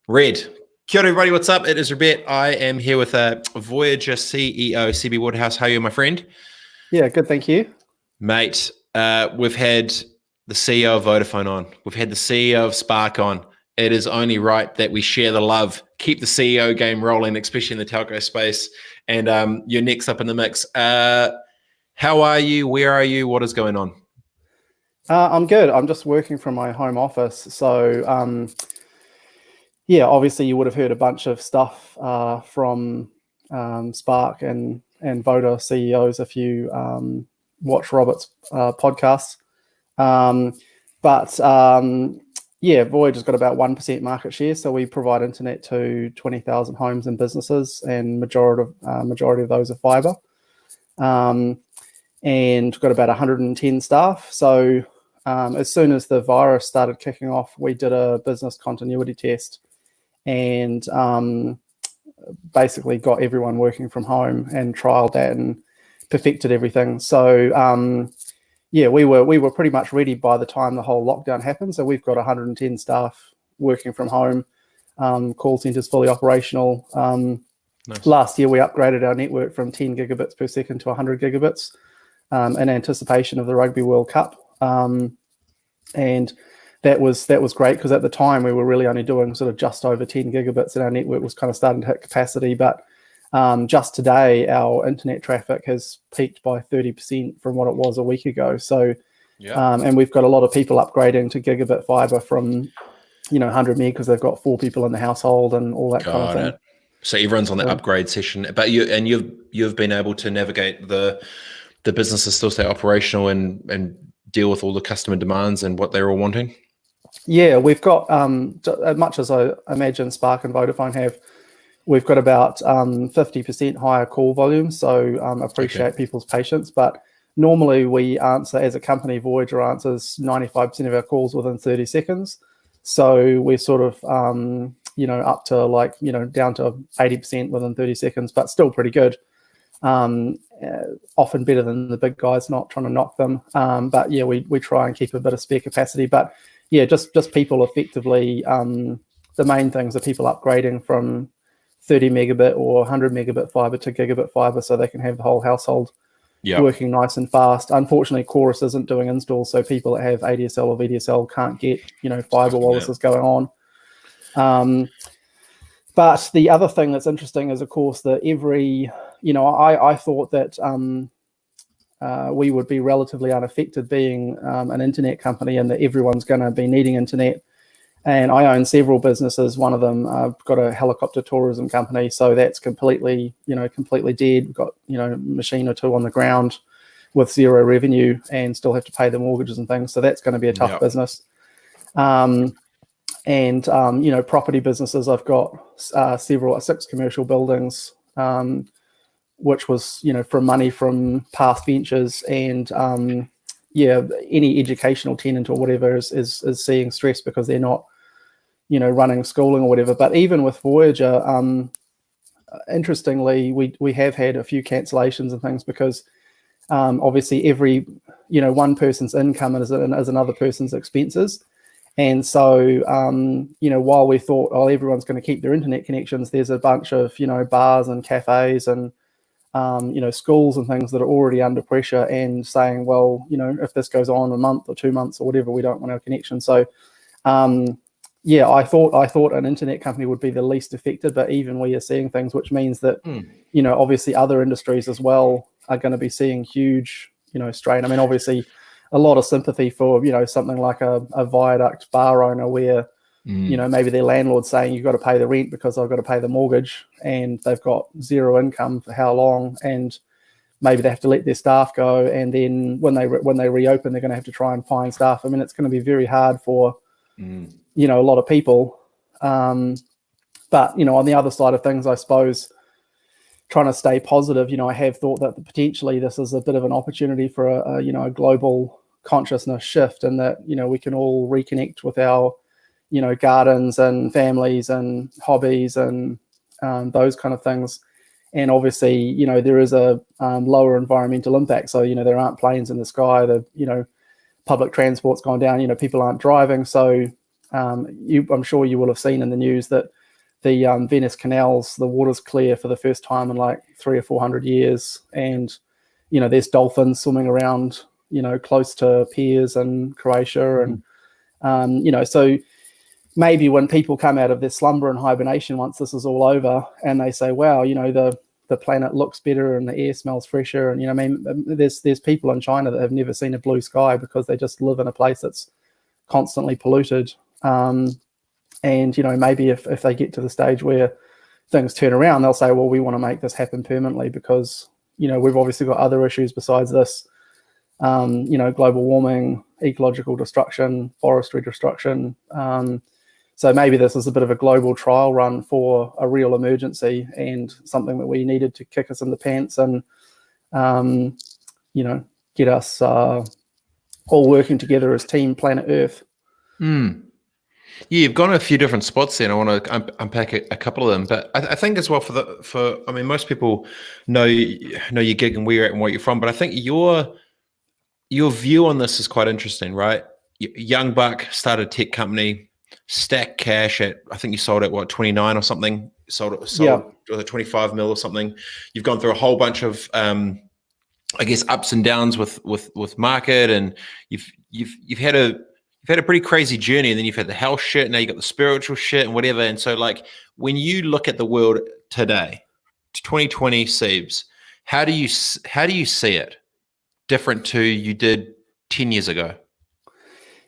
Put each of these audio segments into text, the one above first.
Red. Kia ora, everybody. What's up? It is Robett. I am here with Voyager CEO, Seeby Woodhouse. How are you, my friend? Yeah, good. Thank you. Mate, we've had the CEO of Vodafone on. We've had the CEO of Spark on. It is only right that we share the love, keep the CEO game rolling, especially in the telco space. And you're next up in the mix. How are you? Where are you? What is going on? I'm good. I'm just working from my home office. So, yeah, obviously you would have heard a bunch of stuff from Spark and Voda CEOs if you watch Robert's podcasts. Yeah, Voyager's got about 1% market share. So we provide internet to 20,000 homes and businesses, and majority of those are fiber. And got about 110 staff. So as soon as the virus started kicking off, we did a business continuity test and basically got everyone working from home and trialed that and perfected everything. So yeah, we were pretty much ready by the time the whole lockdown happened. So we've got 110 staff working from home, call centers fully operational. Nice. Last year we upgraded our network from 10 gigabits per second to 100 gigabits in anticipation of the Rugby World Cup. And that was great because at the time we were really only doing sort of just over 10 gigabits and our network was kind of starting to hit capacity. But just today, our internet traffic has peaked by 30% from what it was a week ago. So, yeah. And we've got a lot of people upgrading to gigabit fiber from, 100 meg because they've got 4 people in the household and all that kind of thing. So everyone's on the upgrade session, but you've been able to navigate the businesses still stay operational and deal with all the customer demands and what they're all wanting. Yeah, we've got as much as I imagine Spark and Vodafone have. We've got about 50% higher call volume, so appreciate people's patience. But normally we answer, as a company, Voyager answers 95% of our calls within 30 seconds. So we're sort of, up to down to 80% within 30 seconds, but still pretty good. Often better than the big guys, not trying to knock them. But yeah, we try and keep a bit of spare capacity. But yeah, just people effectively, the main things are people upgrading from 30 megabit or 100 megabit fiber to gigabit fiber so they can have the whole household working nice and fast. Unfortunately, Chorus isn't doing installs, so people that have ADSL or VDSL can't get, fiber while this is going on. But the other thing that's interesting is, of course, that I thought that we would be relatively unaffected being an internet company and that everyone's going to be needing internet. And I own several businesses. One of them, I've got a helicopter tourism company, so that's completely dead. We've got, a machine or two on the ground with zero revenue and still have to pay the mortgages and things. So that's going to be a tough business. And property businesses, I've got 6 commercial buildings, which was, from money from past ventures, and any educational tenant or whatever is seeing stress because they're not, running schooling or whatever. But even with Voyager, interestingly, we have had a few cancellations and things because obviously every, one person's income is another person's expenses. And so, while we thought, everyone's going to keep their internet connections, there's a bunch of, bars and cafes and, schools and things that are already under pressure and saying, well, if this goes on a month or 2 months or whatever, we don't want our connection. So, I thought an internet company would be the least affected, but even we are seeing things, which means that, obviously other industries as well are going to be seeing huge, strain. I mean, obviously a lot of sympathy for, something like a viaduct bar owner where, maybe their landlord's saying you've got to pay the rent because I've got to pay the mortgage, and they've got zero income for how long, and maybe they have to let their staff go, and then when they reopen, they're going to have to try and find staff. I mean, it's going to be very hard for a lot of people. But on the other side of things, I suppose trying to stay positive, I have thought that potentially this is a bit of an opportunity for a global consciousness shift, and that we can all reconnect with our gardens and families and hobbies and those kind of things. And obviously, there is a lower environmental impact. So, there aren't planes in the sky, public transport's gone down, people aren't driving. So, I'm sure you will have seen in the news that the Venice canals, the water's clear for the first time in like 300 or 400 years, and there's dolphins swimming around close to piers in Croatia, and so maybe when people come out of their slumber and hibernation once this is all over, and they say, wow, the planet looks better and the air smells fresher, and I mean, there's people in China that have never seen a blue sky because they just live in a place that's constantly polluted. And maybe if they get to the stage where things turn around, they'll say, well, we want to make this happen permanently because we've obviously got other issues besides this, global warming, ecological destruction, forestry destruction. So maybe this is a bit of a global trial run for a real emergency and something that we needed to kick us in the pants and, get us all working together as Team Planet Earth. Yeah, you've gone a few different spots there, and I want to unpack a couple of them. But I think as well I mean, most people know your gig and where you're at and where you're from. But I think your view on this is quite interesting, right? Young buck, started a tech company, stacked cash at, I think you sold at what, 29 or something, sold at 25 mil or something. You've gone through a whole bunch of I guess ups and downs with market, and you've had a pretty crazy journey, and then you've had the health shit, and now you got the spiritual shit and whatever. And so like when you look at the world today, 2020 Seebs, how do you see it different to you did 10 years ago?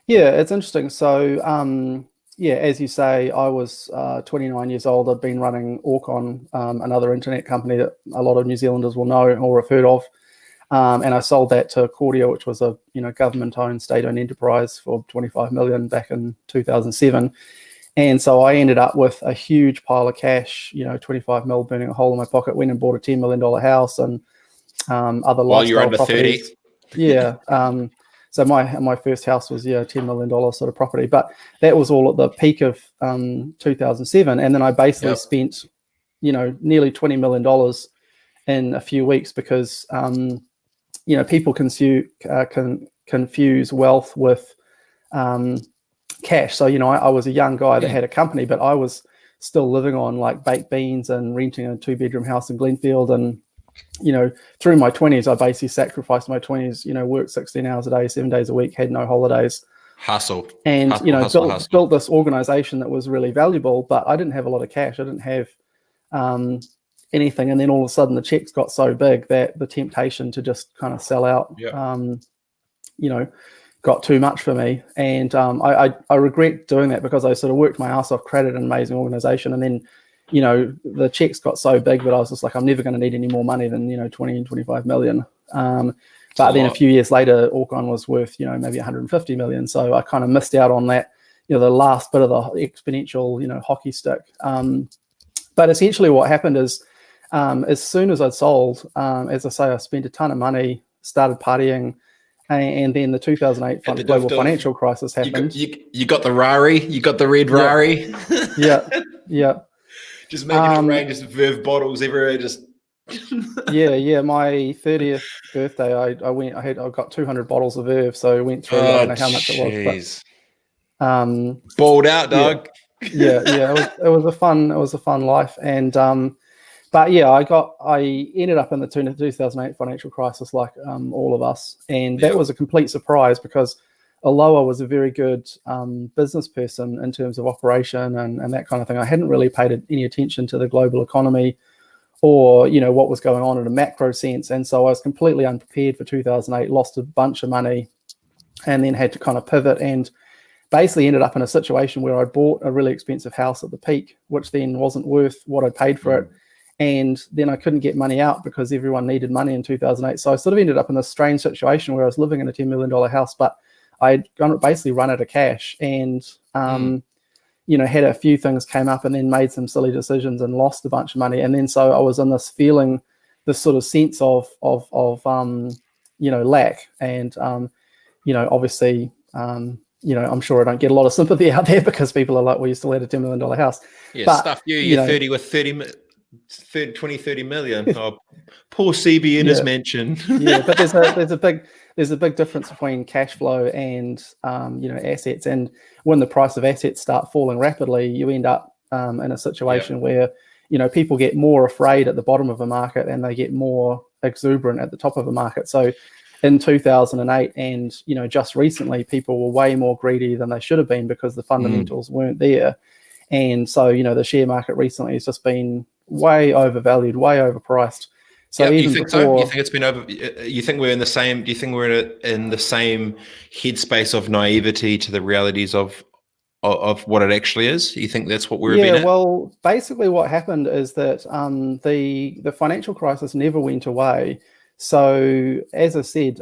Yeah, it's interesting. So, as you say, I was 29 years old. I'd been running Orcon, another internet company that a lot of New Zealanders will know or have heard of. And I sold that to Cordia, which was a government-owned, state-owned enterprise for 25 million back in 2007. And so I ended up with a huge pile of cash, 25 mil burning a hole in my pocket. Went and bought a $10 million house and other while you're under properties. 30. Yeah. So my first house was $10 million sort of property, but that was all at the peak of 2007, and then I basically spent nearly $20 million in a few weeks because people can confuse wealth with cash. So I was a young guy that had a company, but I was still living on like baked beans and renting a 2-bedroom house in Glenfield, and through my 20s, I basically sacrificed my 20s, worked 16 hours a day, 7 days a week, had no holidays. Hustle. And, hustle. built this organization that was really valuable, but I didn't have a lot of cash. I didn't have anything. And then all of a sudden the checks got so big that the temptation to just kind of sell out, got too much for me. And I regret doing that because I sort of worked my ass off, created an amazing organization, and then the checks got so big that I was just like, I'm never going to need any more money than 20 and 25 million. But then a few years later, Orcon was worth maybe 150 million. So I kind of missed out on that, the last bit of the exponential hockey stick. But essentially what happened is, as soon as I'd sold, as I say, I spent a ton of money, started partying, and then the 2008 global financial crisis happened. You got the Rari, you got the red Rari. Yeah. Just making it rain, just Verve bottles everywhere. Just yeah. My 30th birthday, I got 200 bottles of Verve, so I went through. I don't know how much it was, but balled out, dog. Yeah. It was a fun life, and but yeah, I ended up in the 2008 financial crisis, like all of us, and that was a complete surprise because although I was a very good business person in terms of operation and that kind of thing, I hadn't really paid any attention to the global economy or, what was going on in a macro sense. And so I was completely unprepared for 2008, lost a bunch of money, and then had to kind of pivot and basically ended up in a situation where I bought a really expensive house at the peak, which then wasn't worth what I paid for it. And then I couldn't get money out because everyone needed money in 2008. So I sort of ended up in this strange situation where I was living in a $10 million house, but I'd basically run out of cash and, had a few things came up and then made some silly decisions and lost a bunch of money. And then so I was in this feeling, this sort of sense of lack. And, obviously, I'm sure I don't get a lot of sympathy out there because people are like, well, you still had a $10 million house. Yeah, but, stuff you're 30 with 30 million. Oh, poor Seeby in his mansion. Yeah, but there's a there's a big difference between cash flow and assets. And when the price of assets start falling rapidly, you end up in a situation where people get more afraid at the bottom of a market and they get more exuberant at the top of a market. So in 2008 and just recently, people were way more greedy than they should have been because the fundamentals weren't there. And so the share market recently has just been way overvalued, way overpriced. So you think so? You think it's been over? You think we're in the same? Do you think we're in the same headspace of naivety to the realities of what it actually is? You think that's what we're been at? Well, basically what happened is that the financial crisis never went away. So as I said,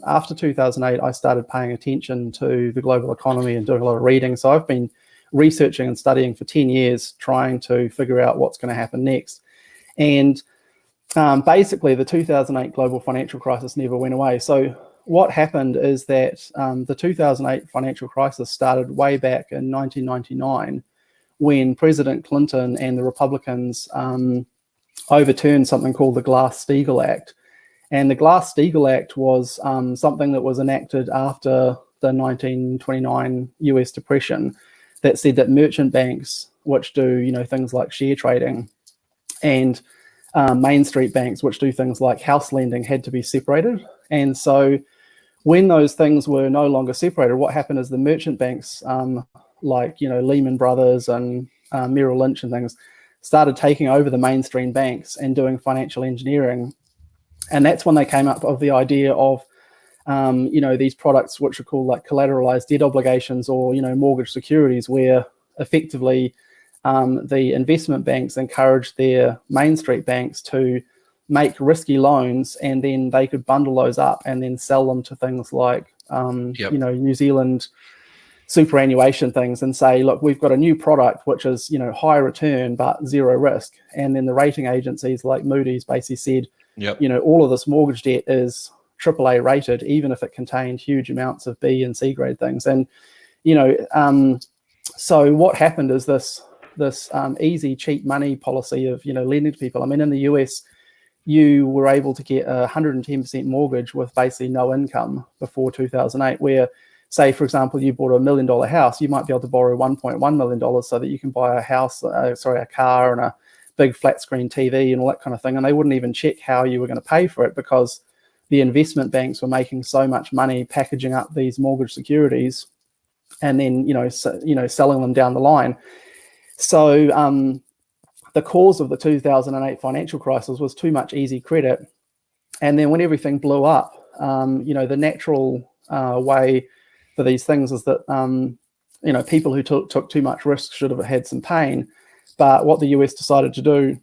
after 2008, I started paying attention to the global economy and doing a lot of reading. So I've been researching and studying for 10 years, trying to figure out what's going to happen next. And basically, the 2008 global financial crisis never went away. So what happened is that the 2008 financial crisis started way back in 1999 when President Clinton and the Republicans overturned something called the Glass-Steagall Act. And the Glass-Steagall Act was something that was enacted after the 1929 US Depression that said that merchant banks, which do things like share trading, and Main Street banks, which do things like house lending, had to be separated. And so when those things were no longer separated, what happened is the merchant banks, like Lehman Brothers and Merrill Lynch and things, started taking over the mainstream banks and doing financial engineering. And that's when they came up with the idea of these products which are called like collateralized debt obligations or mortgage securities, where effectively the investment banks encouraged their Main Street banks to make risky loans, and then they could bundle those up and then sell them to things like New Zealand superannuation things and say, look, we've got a new product which is high return but zero risk. And then the rating agencies like Moody's basically said, all of this mortgage debt is AAA rated, even if it contained huge amounts of B and C grade things. And so what happened is this easy, cheap money policy of lending to people. I mean, in the US, you were able to get a 110% mortgage with basically no income before 2008, where, say, for example, you bought $1 million house, you might be able to borrow $1.1 million so that you can buy a car and a big flat screen TV and all that kind of thing. And they wouldn't even check how you were going to pay for it because the investment banks were making so much money packaging up these mortgage securities and then, selling them down the line. So the cause of the 2008 financial crisis was too much easy credit. And then when everything blew up, the natural way for these things is that, people who took too much risk should have had some pain. But what the US decided to do,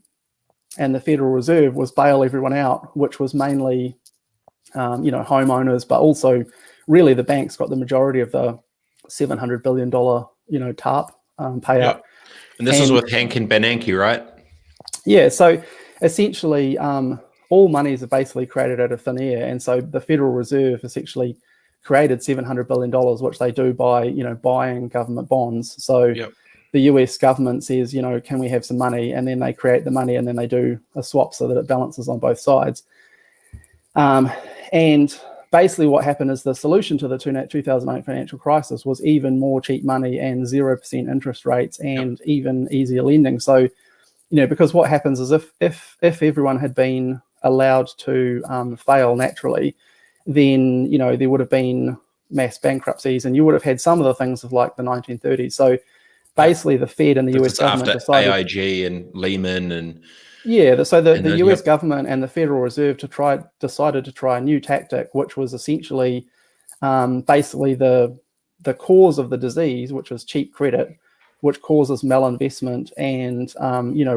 and the Federal Reserve, was bail everyone out, which was mainly, homeowners, but also really the banks got the majority of the $700 billion, TARP payout. Yep. And this is with Hank and Bernanke, right? Yeah. So essentially, all monies are basically created out of thin air. And so the Federal Reserve essentially created $700 billion, which they do by, buying government bonds. So the US government says, can we have some money? And then they create the money and then they do a swap so that it balances on both sides. And basically what happened is the solution to the 2008 financial crisis was even more cheap money and 0% interest rates and even easier lending. So, because what happens is if everyone had been allowed to fail naturally, then, there would have been mass bankruptcies and you would have had some of the things of like the 1930s. So basically the Fed and the US government decided, AIG and Lehman and the US government and the Federal Reserve decided to try a new tactic, which was essentially basically the cause of the disease, which is cheap credit, which causes malinvestment and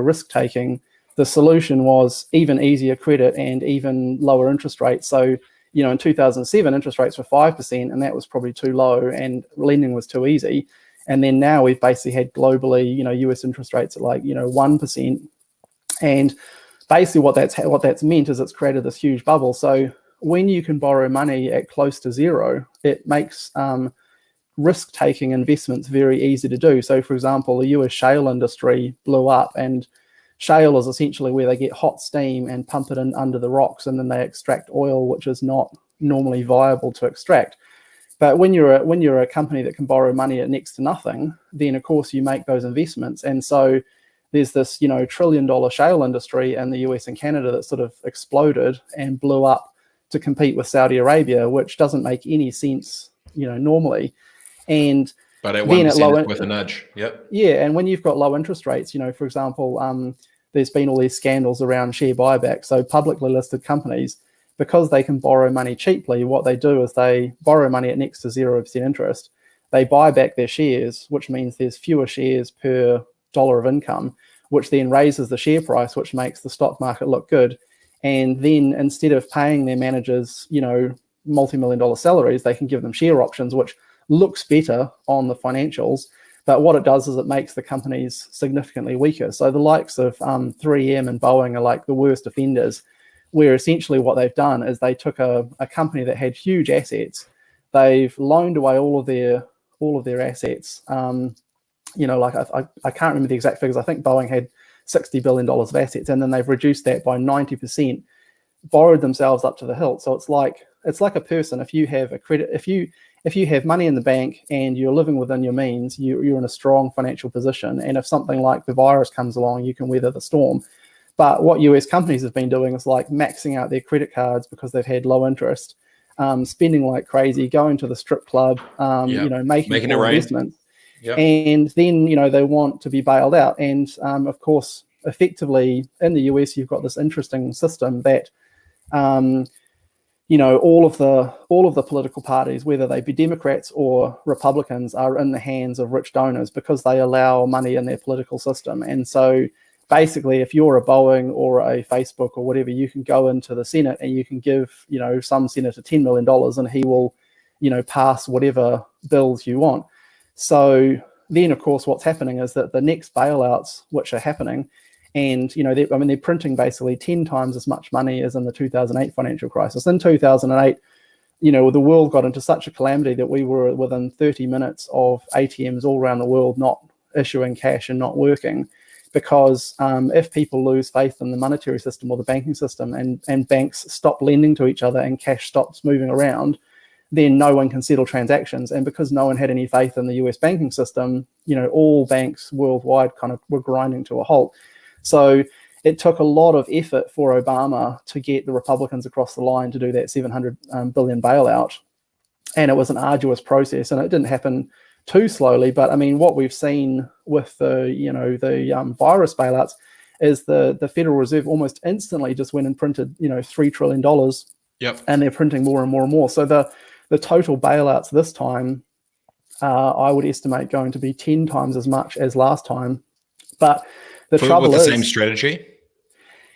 risk taking. The solution was even easier credit and even lower interest rates. So in 2007 interest rates were 5%, and that was probably too low, and lending was too easy. And then now we've basically had globally, US interest rates at 1%. And basically what that's meant is it's created this huge bubble. So when you can borrow money at close to zero, it makes risk-taking investments very easy to do. So for example, the US shale industry blew up, and shale is essentially where they get hot steam and pump it in under the rocks, and then they extract oil, which is not normally viable to extract. But when you're a company that can borrow money at next to nothing, then of course you make those investments. And so there's this, $1 trillion shale industry in the US and Canada that sort of exploded and blew up to compete with Saudi Arabia, which doesn't make any sense, normally. And but at 1% it's worth a nudge. Yep. Yeah, and when you've got low interest rates, for example, there's been all these scandals around share buyback. So publicly listed companies, because they can borrow money cheaply, what they do is they borrow money at next to 0% interest. They buy back their shares, which means there's fewer shares per dollar of income, which then raises the share price, which makes the stock market look good. And then instead of paying their managers, multi-million-dollar salaries, they can give them share options, which looks better on the financials. But what it does is it makes the companies significantly weaker. So the likes of 3M and Boeing are like the worst offenders, where essentially what they've done is they took a company that had huge assets, they've loaned away all of their assets. I can't remember the exact figures. I think Boeing had $60 billion of assets, and then they've reduced that by 90%, borrowed themselves up to the hilt. So it's like a person. If you have a credit, if you have money in the bank and you're living within your means, you're in a strong financial position. And if something like the virus comes along, you can weather the storm. But what US companies have been doing is like maxing out their credit cards because they've had low interest, spending like crazy, going to the strip club, making investments. Yep. And then, they want to be bailed out. And of course, effectively in the US, you've got this interesting system that, all of the political parties, whether they be Democrats or Republicans, are in the hands of rich donors because they allow money in their political system. And so basically, if you're a Boeing or a Facebook or whatever, you can go into the Senate and you can give, some senator $10 million and he will, pass whatever bills you want. So then, of course, what's happening is that the next bailouts, which are happening, and, they're printing basically 10 times as much money as in the 2008 financial crisis. In 2008, the world got into such a calamity that we were within 30 minutes of ATMs all around the world not issuing cash and not working. Because if people lose faith in the monetary system or the banking system and banks stop lending to each other and cash stops moving around, then no one can settle transactions. And because no one had any faith in the US banking system, all banks worldwide kind of were grinding to a halt. So it took a lot of effort for Obama to get the Republicans across the line to do that $700 billion bailout. And it was an arduous process, and it didn't happen too slowly. But I mean, what we've seen with the virus bailouts is the Federal Reserve almost instantly just went and printed $3 trillion. Yep. And they're printing more and more and more. So the total bailouts this time, I would estimate going to be 10 times as much as last time. But the trouble is, same strategy.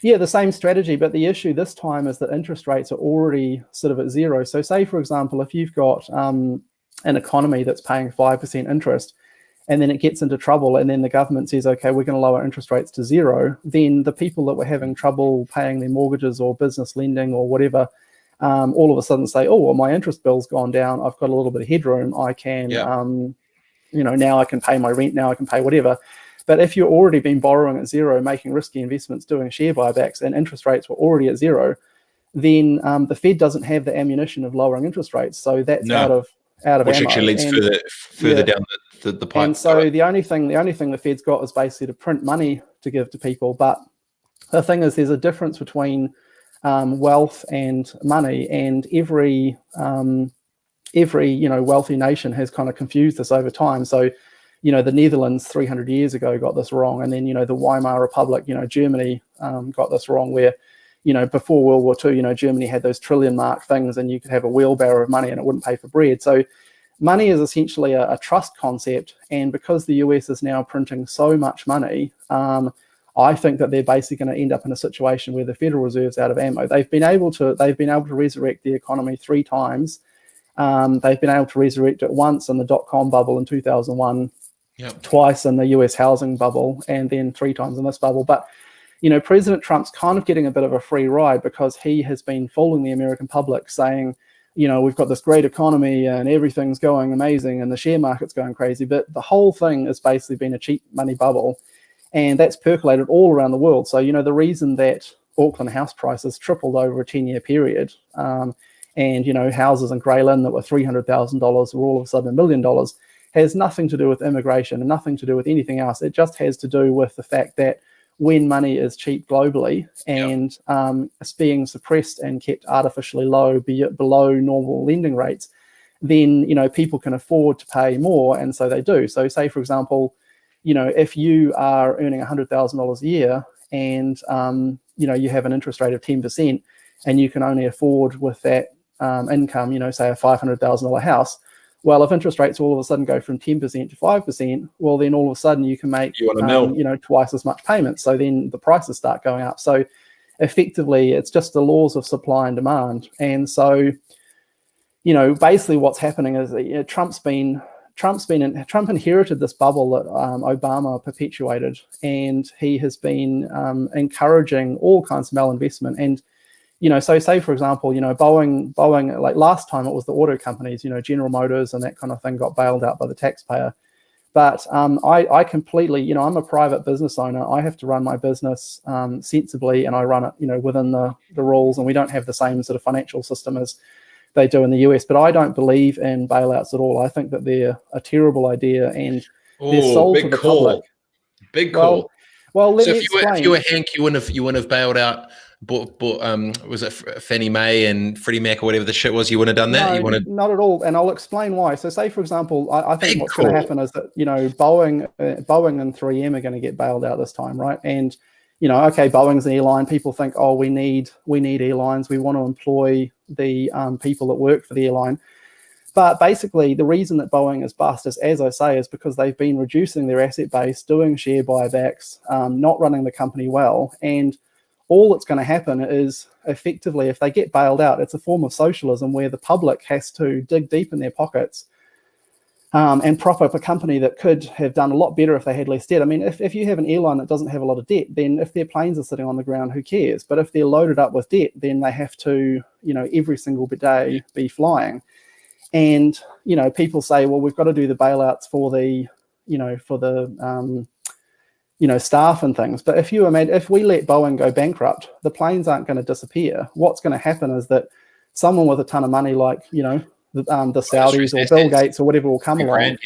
Yeah, the same strategy, but the issue this time is that interest rates are already sort of at zero. So say, for example, if you've got an economy that's paying 5% interest, and then it gets into trouble, and then the government says, okay, we're going to lower interest rates to zero, then the people that were having trouble paying their mortgages or business lending or whatever, all of a sudden say, oh, well, my interest bill's gone down. I've got a little bit of headroom. I can, now I can pay my rent. Now I can pay whatever. But if you've already been borrowing at zero, making risky investments, doing share buybacks, and interest rates were already at zero, then the Fed doesn't have the ammunition of lowering interest rates. So that's out of which ammo. Actually leads further down the pipe. And so the only thing the Fed's got is basically to print money to give to people. But the thing is, there's a difference between wealth and money, and every wealthy nation has kind of confused this over time. So the Netherlands 300 years ago got this wrong, and then the Weimar Republic, Germany got this wrong, where before World War II, Germany had those trillion mark things, and you could have a wheelbarrow of money and it wouldn't pay for bread. So money is essentially a trust concept, and because the US is now printing so much money, I think that they're basically going to end up in a situation where the Federal Reserve's out of ammo. They've been able to resurrect the economy 3 times. They've been able to resurrect it once in the dot-com bubble in 2001, twice in the US housing bubble, and then 3 times in this bubble. But President Trump's kind of getting a bit of a free ride because he has been fooling the American public, saying, we've got this great economy and everything's going amazing and the share market's going crazy. But the whole thing has basically been a cheap money bubble. And that's percolated all around the world. So, the reason that Auckland house prices tripled over a 10-year period, and houses in Grey Lynn that were $300,000 were all of a sudden $1 million, has nothing to do with immigration and nothing to do with anything else. It just has to do with the fact that when money is cheap globally and it's being suppressed and kept artificially low, below normal lending rates, then people can afford to pay more, and so they do. So say, for example, if you are earning $100,000 a year and you have an interest rate of 10%, and you can only afford with that income, say a $500,000 house. Well, if interest rates all of a sudden go from 10% to 5%, well, then all of a sudden you can make twice as much payments. So then the prices start going up. So effectively, it's just the laws of supply and demand. And so, basically what's happening is that, Trump inherited this bubble that Obama perpetuated, and he has been encouraging all kinds of malinvestment. And so say, for example, Boeing, like last time it was the auto companies, General Motors and that kind of thing got bailed out by the taxpayer. But I completely, I'm a private business owner. I have to run my business sensibly, and I run it, within the rules, and we don't have the same sort of financial system as they do in the US. But I don't believe in bailouts at all. I think that they're a terrible idea, and they're sold to the public. Big call. Well, let so me explain. If you were Hank, you wouldn't have bailed out. Bought was it Fannie Mae and Freddie Mac or whatever the shit was? You wouldn't have done that? No, not at all. And I'll explain why. So say, for example, I think what's going to happen is that, Boeing and 3M are going to get bailed out this time, right? And, okay, Boeing's an airline. People think, oh, we need airlines. We want to employ the people that work for the airline. But basically, the reason that Boeing is bust is, as I say, is because they've been reducing their asset base, doing share buybacks, not running the company well. And all that's going to happen is, effectively, if they get bailed out, it's a form of socialism where the public has to dig deep in their pockets and prop up a company that could have done a lot better if they had less debt. I mean, if you have an airline that doesn't have a lot of debt, then if their planes are sitting on the ground, who cares? But if they're loaded up with debt, then they have to, every single day be flying. And, people say, well, we've got to do the bailouts for the, staff and things. But if we let Boeing go bankrupt, the planes aren't going to disappear. What's going to happen is that someone with a ton of money, like, the Saudis or Bill Gates or whatever, will come along.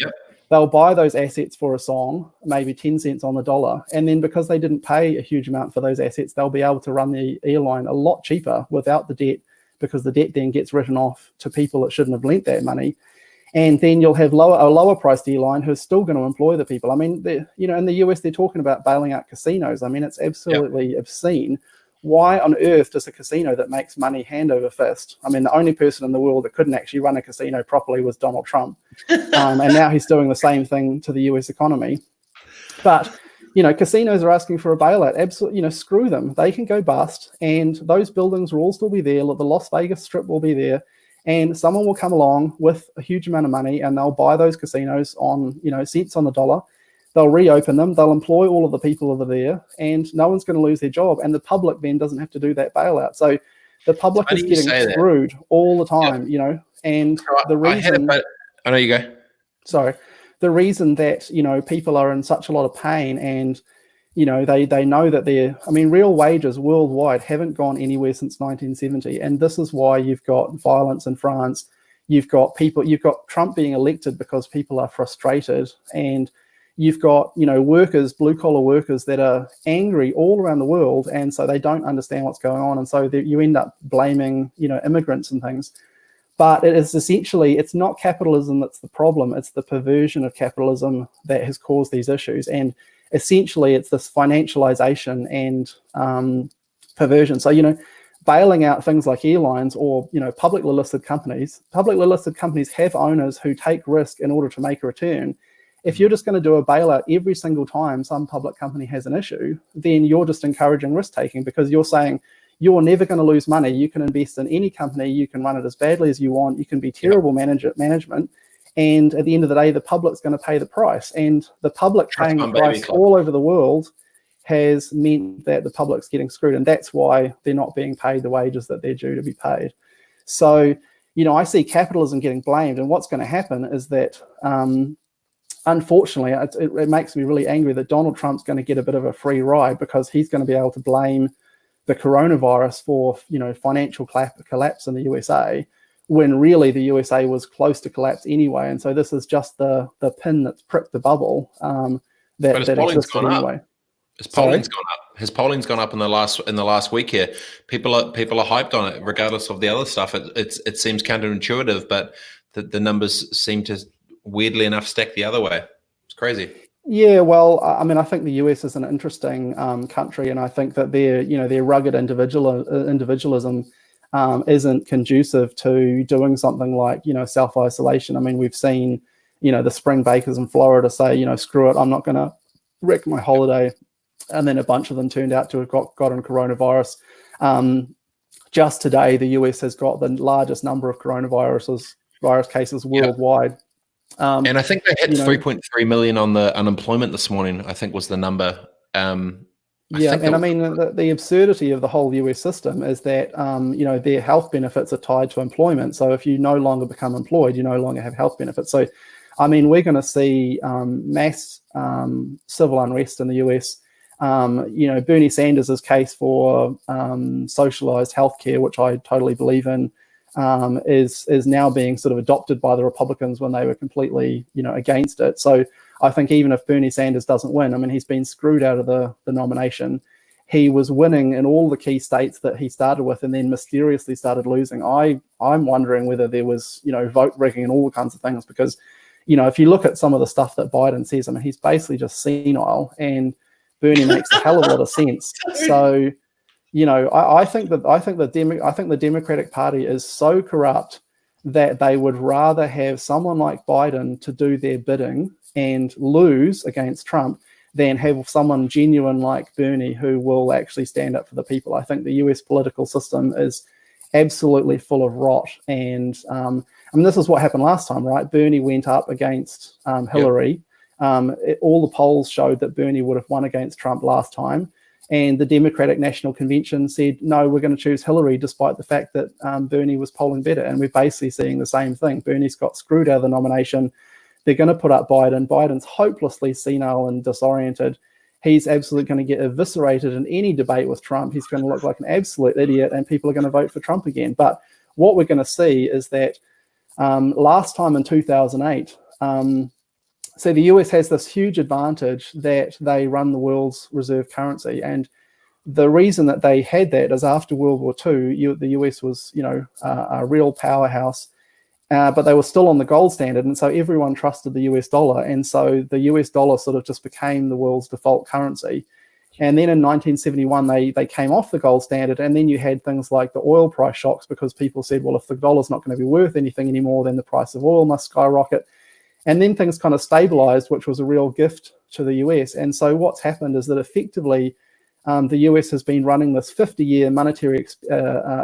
They'll buy those assets for a song, maybe 10 cents on the dollar. And then because they didn't pay a huge amount for those assets, they'll be able to run the airline a lot cheaper without the debt, because the debt then gets written off to people that shouldn't have lent that money. And then you'll have a lower priced airline who's still going to employ the people. I mean, in the US, they're talking about bailing out casinos. I mean, it's absolutely obscene. Why on earth does a casino that makes money hand over fist? I mean, the only person in the world that couldn't actually run a casino properly was Donald Trump. And now he's doing the same thing to the US economy. But, casinos are asking for a bailout. Absolutely, screw them. They can go bust, and those buildings will all still be there. The Las Vegas Strip will be there. And someone will come along with a huge amount of money, and they'll buy those casinos on, cents on the dollar. They'll reopen them. They'll employ all of the people that are there, and no one's going to lose their job. And the public then doesn't have to do that bailout. So the public is getting screwed all the time, And the reason I know you go. Sorry, the reason that people are in such a lot of pain, and they know that real wages worldwide haven't gone anywhere since 1970. And this is why you've got violence in France. You've got Trump being elected because people are frustrated. And you've got, workers, blue collar workers that are angry all around the world. And so they don't understand what's going on. And so you end up blaming, immigrants and things. But it is essentially, it's not capitalism that's the problem. It's the perversion of capitalism that has caused these issues. And essentially, it's this financialization and perversion. So, bailing out things like airlines or, publicly listed companies have owners who take risk in order to make a return. If you're just going to do a bailout every single time some public company has an issue, then you're just encouraging risk taking, because you're saying you're never going to lose money. You can invest in any company. You can run it as badly as you want. You can be terrible management. And at the end of the day, the public's going to pay the price. And the public paying the price all over the world has meant that the public's getting screwed. And that's why they're not being paid the wages that they're due to be paid. So, I see capitalism getting blamed. And what's going to happen is that, unfortunately, it makes me really angry that Donald Trump's going to get a bit of a free ride, because he's going to be able to blame the coronavirus for, financial collapse in the USA, when really the USA was close to collapse anyway. And so this is just the pin that's pricked the bubble that existed anyway. His polling's gone up. His polling's gone up in the last week here. People are hyped on it, regardless of the other stuff. It seems counterintuitive, but the numbers seem to, weirdly enough, stack the other way. It's crazy. Yeah, well, I mean, I think the US is an interesting country, and I think that their rugged individualism isn't conducive to doing something like, self-isolation. I mean, we've seen, the spring bakers in Florida say, screw it, I'm not going to wreck my holiday. And then a bunch of them turned out to have gotten coronavirus. Just today, the US has got the largest number of virus cases worldwide. And I think they hit 3.3 million on the unemployment this morning, I think was the number. I mean, the absurdity of the whole US system is that, their health benefits are tied to employment. So if you no longer become employed, you no longer have health benefits. So, I mean, we're going to see mass civil unrest in the US. Bernie Sanders' case for socialized healthcare, which I totally believe in, is now being sort of adopted by the Republicans when they were completely, against it. So I think even if Bernie Sanders doesn't win, I mean, he's been screwed out of the nomination. He was winning in all the key states that he started with and then mysteriously started losing. I'm wondering whether there was, vote rigging and all kinds of things, because, if you look at some of the stuff that Biden says, I mean, he's basically just senile, and Bernie makes a hell of a lot of sense. So, I think the Democratic Party is so corrupt that they would rather have someone like Biden to do their bidding and lose against Trump than have someone genuine like Bernie who will actually stand up for the people. I think the US political system is absolutely full of rot. And this is what happened last time, right? Bernie went up against Hillary. All the polls showed that Bernie would have won against Trump last time. And the Democratic National Convention said, no, we're going to choose Hillary, despite the fact that Bernie was polling better. And we're basically seeing the same thing. Bernie's got screwed out of the nomination. They're going to put up Biden. Biden's hopelessly senile and disoriented. He's absolutely going to get eviscerated in any debate with Trump. He's going to look like an absolute idiot, and people are going to vote for Trump again. But what we're going to see is that last time in 2008, so the US has this huge advantage that they run the world's reserve currency. And the reason that they had that is after World War II, the US was, a real powerhouse, but they were still on the gold standard. And so everyone trusted the US dollar. And so the US dollar sort of just became the world's default currency. And then in 1971, they came off the gold standard. And then you had things like the oil price shocks, because people said, well, if the dollar's not going to be worth anything anymore, then the price of oil must skyrocket. And then things kind of stabilized, which was a real gift to the US. And so what's happened is that effectively the US has been running this 50-year monetary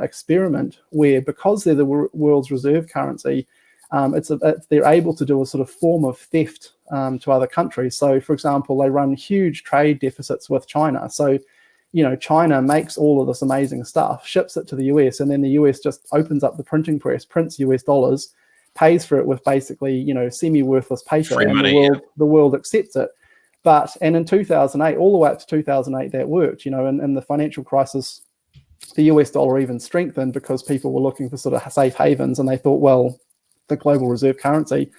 experiment where, because they're the world's reserve currency, they're able to do a sort of form of theft to other countries. So, for example, they run huge trade deficits with China. So, China makes all of this amazing stuff, ships it to the US, and then the US just opens up the printing press, prints US dollars, pays for it with basically, semi-worthless paper, and the world accepts it. And in 2008, all the way up to 2008, that worked. In the financial crisis, the US dollar even strengthened because people were looking for sort of safe havens, and they thought, well, the global reserve currency.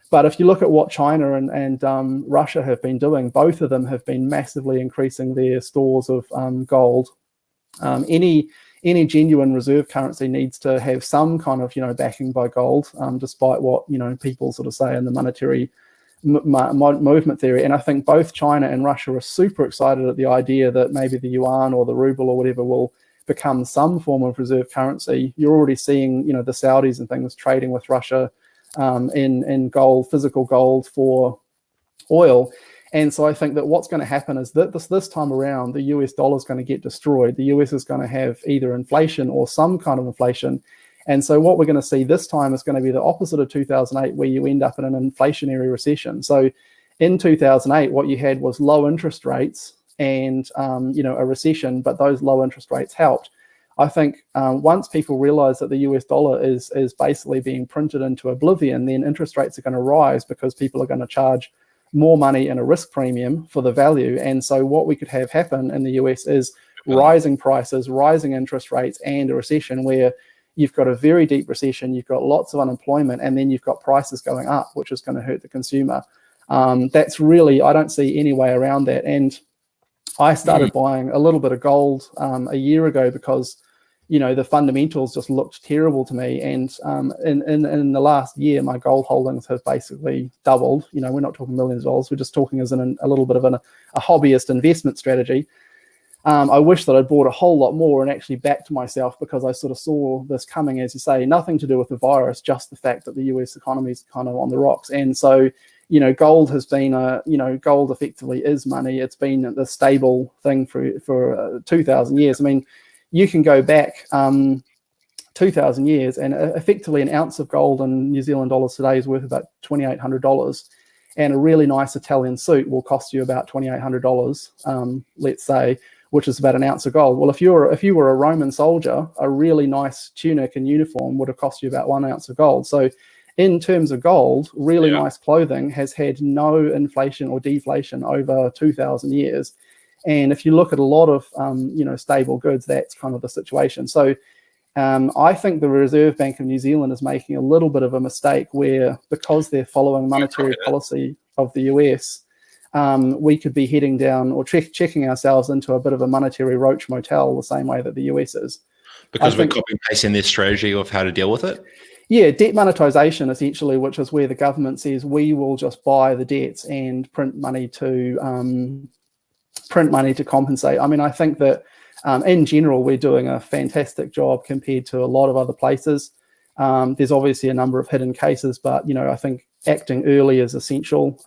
But if you look at what China and Russia have been doing, both of them have been massively increasing their stores of gold. Any genuine reserve currency needs to have some kind of, backing by gold, despite what, people sort of say in the monetary movement theory. And I think both China and Russia are super excited at the idea that maybe the yuan or the ruble or whatever will become some form of reserve currency. You're already seeing, the Saudis and things trading with Russia in gold, physical gold for oil. And so I think that what's going to happen is that this time around, the US dollar is going to get destroyed. The US is going to have either inflation or some kind of inflation. And so what we're going to see this time is going to be the opposite of 2008, where you end up in an inflationary recession. So in 2008, what you had was low interest rates and, a recession, but those low interest rates helped. I think once people realize that the US dollar is basically being printed into oblivion, then interest rates are going to rise because people are going to charge more money and a risk premium for the value. And so what we could have happen in the US is rising prices, rising interest rates, and a recession where you've got a very deep recession, you've got lots of unemployment, and then you've got prices going up, which is going to hurt the consumer. That's really, I don't see any way around that. And I started buying a little bit of gold a year ago because, the fundamentals just looked terrible to me. And in the last year, my gold holdings have basically doubled. We're not talking millions of dollars. We're just talking as a little bit of a hobbyist investment strategy. I wish that I'd bought a whole lot more and actually backed myself, because I sort of saw this coming, as you say, nothing to do with the virus, just the fact that the US economy is kind of on the rocks. And so, gold has been gold effectively is money. It's been the stable thing for 2,000 years. I mean, you can go back 2,000 years, and effectively an ounce of gold in New Zealand dollars today is worth about $2,800. And a really nice Italian suit will cost you about $2,800, let's say, which is about an ounce of gold. Well, if you were a Roman soldier, a really nice tunic and uniform would have cost you about 1 ounce of gold. So in terms of gold, really nice clothing has had no inflation or deflation over 2,000 years. And if you look at a lot of, stable goods, that's kind of the situation. So I think the Reserve Bank of New Zealand is making a little bit of a mistake where, because they're following monetary policy of the US, we could be heading down or checking ourselves into a bit of a monetary roach motel the same way that the US is. Because we're copy and pasting their strategy of how to deal with it? Yeah, debt monetization, essentially, which is where the government says we will just buy the debts and print money to compensate. I mean, I think that in general, we're doing a fantastic job compared to a lot of other places. There's obviously a number of hidden cases, but, I think acting early is essential.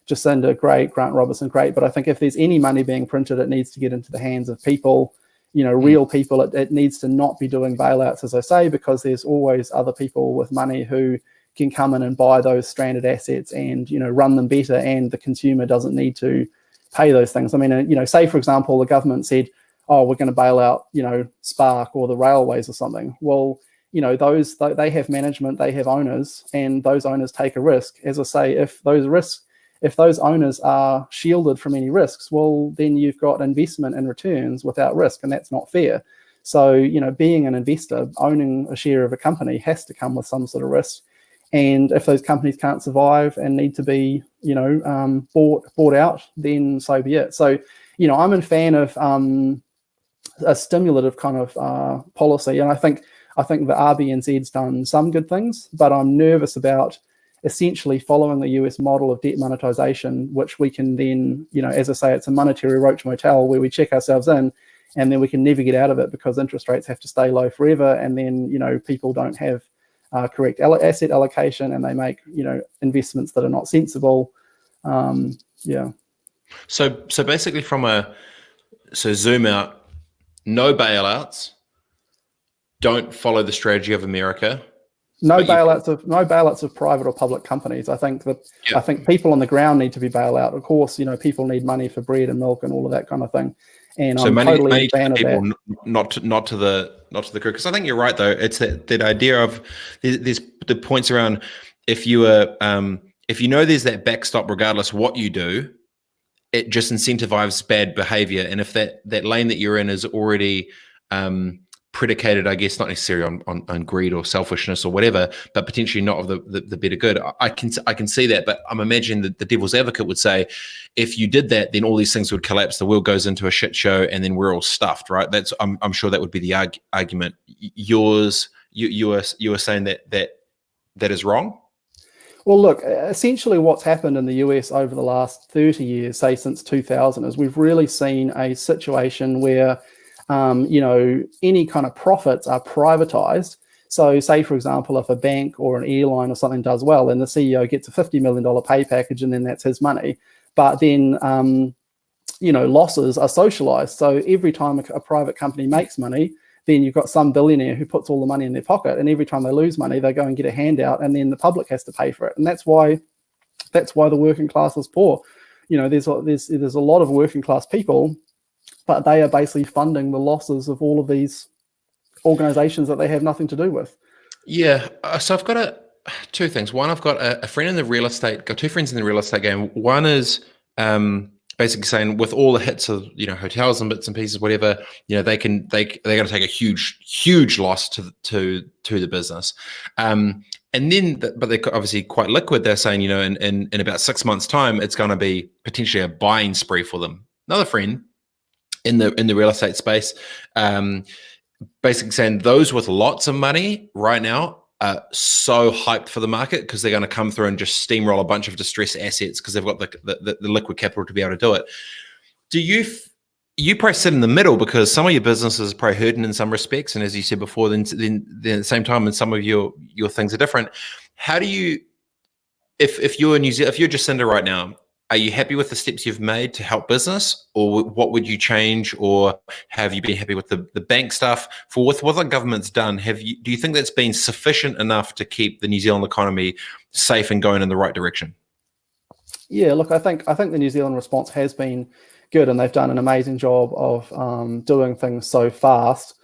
Jacinda, great, Grant Robertson, great. But I think if there's any money being printed, it needs to get into the hands of people, real people. It needs to not be doing bailouts, as I say, because there's always other people with money who can come in and buy those stranded assets and, run them better, and the consumer doesn't need to pay those things. I mean, say, for example, the government said, oh, we're going to bail out, Spark or the railways or something. Well, they have management, they have owners, and those owners take a risk. As I say, if those owners are shielded from any risks, well, then you've got investment and returns without risk, and that's not fair. So, being an investor, owning a share of a company has to come with some sort of risk. And if those companies can't survive and need to be, bought out, then so be it. So, I'm a fan of a stimulative kind of policy, and I think the RBNZ's done some good things, but I'm nervous about essentially following the US model of debt monetization, which we can then, as I say, it's a monetary roach motel where we check ourselves in, and then we can never get out of it because interest rates have to stay low forever, and then people don't have correct asset allocation, and they make investments that are not sensible. So basically, zoom out, no bailouts, don't follow the strategy of America. No bailouts of private or public companies. I think people on the ground need to be bailed out. Of course, people need money for bread and milk and all of that kind of thing. And so I'm totally a fan of that. Not to the crew, because I think you're right though. It's that idea of there's the points around if you know there's that backstop regardless what you do, it just incentivizes bad behavior. And if that lane that you're in is already predicated, I guess, not necessarily on greed or selfishness or whatever, but potentially not of the better good. I can see that, but I'm imagining that the devil's advocate would say, if you did that, then all these things would collapse. The world goes into a shit show, and then we're all stuffed, right? I'm sure that would be the argument. You were saying that is wrong. Well, look, essentially what's happened in the US over the last 30 years, say since 2000, is we've really seen a situation where any kind of profits are privatized. So say, for example, if a bank or an airline or something does well, then the CEO gets a $50 million pay package, and then that's his money. But then, losses are socialized. So every time a private company makes money, then you've got some billionaire who puts all the money in their pocket, and every time they lose money, they go and get a handout, and then the public has to pay for it. And that's why the working class is poor. There's a lot of working class people, but they are basically funding the losses of all of these organizations that they have nothing to do with. Yeah. So I've got two things. One, I've got a friend in the real estate, got two friends in the real estate game. One is basically saying with all the hits of hotels and bits and pieces, whatever, they're going to take a huge loss to the business. And then, but they're obviously quite liquid. They're saying, in about 6 months' time, it's going to be potentially a buying spree for them. Another friend in the real estate space, basically saying those with lots of money right now are so hyped for the market because they're going to come through and just steamroll a bunch of distressed assets because they've got the liquid capital to be able to do it. Do you probably sit in the middle because some of your businesses are probably hurting in some respects, and as you said before, then at the same time, and some of your things are different. How do you, if you're in New Zealand, if you're Jacinda right now, are you happy with the steps you've made to help business, or what would you change, or have you been happy with the bank stuff? With what the government's done, do you think that's been sufficient enough to keep the New Zealand economy safe and going in the right direction? Yeah, look, I think the New Zealand response has been good, and they've done an amazing job of doing things so fast.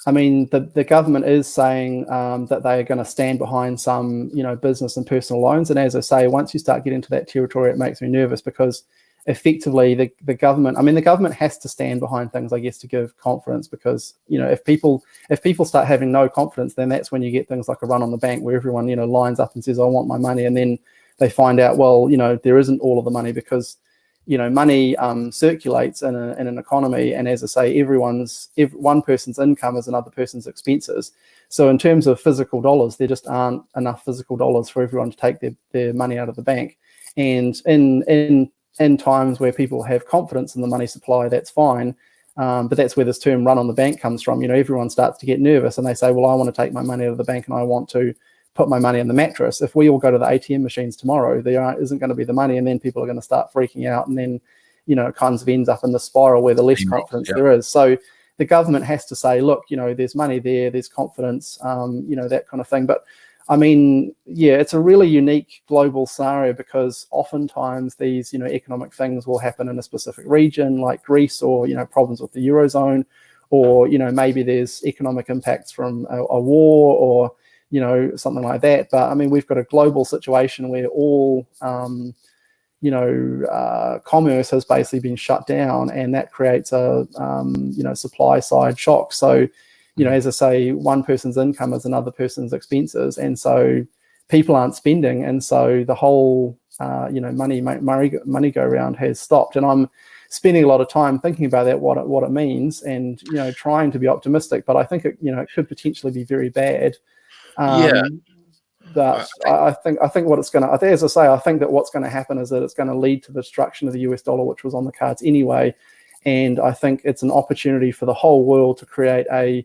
I mean, the government is saying that they are going to stand behind some, business and personal loans. And as I say, once you start getting to that territory, it makes me nervous because effectively the government has to stand behind things, I guess, to give confidence. Because if people start having no confidence, then that's when you get things like a run on the bank where everyone lines up and says, I want my money, and then they find out, well, there isn't all of the money because money circulates in an economy, and as I say, one person's income is another person's expenses. So in terms of physical dollars, there just aren't enough physical dollars for everyone to take their money out of the bank. And in times where people have confidence in the money supply, that's fine. But that's where this term "run on the bank" comes from. Everyone starts to get nervous and they say, well, I want to take my money out of the bank and I want to put my money in the mattress. If we all go to the ATM machines tomorrow, there isn't going to be the money, and then people are going to start freaking out, and then it kind of ends up in the spiral where the less confidence there is. So the government has to say, look, there's money there's confidence, that kind of thing. But I mean, yeah, it's a really unique global scenario because oftentimes these economic things will happen in a specific region like Greece, or problems with the Eurozone, or maybe there's economic impacts from a war, or something like that. But I mean, we've got a global situation where all, commerce has basically been shut down, and that creates a, supply side shock. So, as I say, one person's income is another person's expenses. And so people aren't spending. And so the whole, money go round has stopped. And I'm spending a lot of time thinking about that, what it means, and, trying to be optimistic, but I think it could potentially be very bad. But I think what it's going to, as I say, I think that what's going to happen is that it's going to lead to the destruction of the US dollar, which was on the cards anyway. And I think it's an opportunity for the whole world to create a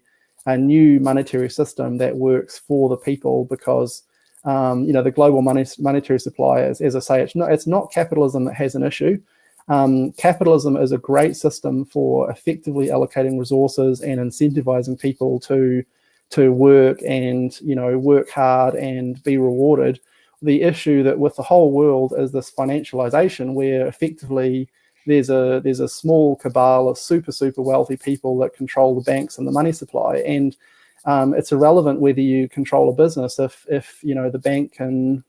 new monetary system that works for the people, because the global monetary supply is, as I say, it's not capitalism that has an issue. Capitalism is a great system for effectively allocating resources and incentivizing people to work and work hard and be rewarded. The issue that with the whole world is this financialization, where effectively there's a small cabal of super wealthy people that control the banks and the money supply. And it's irrelevant whether you control a business if the bank can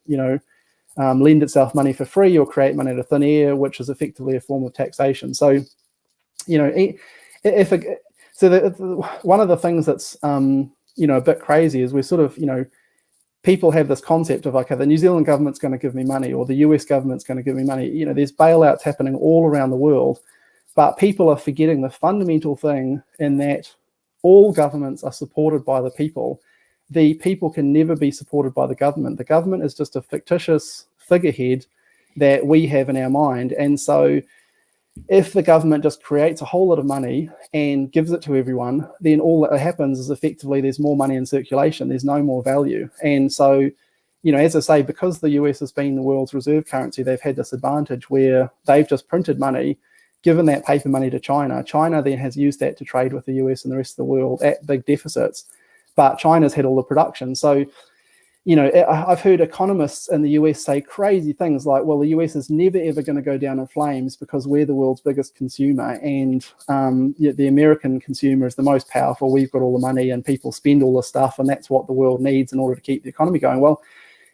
lend itself money for free or create money out of thin air, which is effectively a form of taxation. So one of the things that's a bit crazy is we're sort of, people have this concept of, okay, the New Zealand government's going to give me money, or the US government's going to give me money. There's bailouts happening all around the world, but people are forgetting the fundamental thing in that all governments are supported by the people. The people can never be supported by the government. The government is just a fictitious figurehead that we have in our mind. And so if the government just creates a whole lot of money and gives it to everyone, then all that happens is effectively there's more money in circulation. There's no more value. And so, as I say, because the US has been the world's reserve currency, they've had this advantage where they've just printed money, given that paper money to China. China then has used that to trade with the US and the rest of the world at big deficits. But China's had all the production. So, I've heard economists in the US say crazy things like, well, the US is never, ever going to go down in flames because we're the world's biggest consumer, and the American consumer is the most powerful. We've got all the money and people spend all the stuff, and that's what the world needs in order to keep the economy going. Well,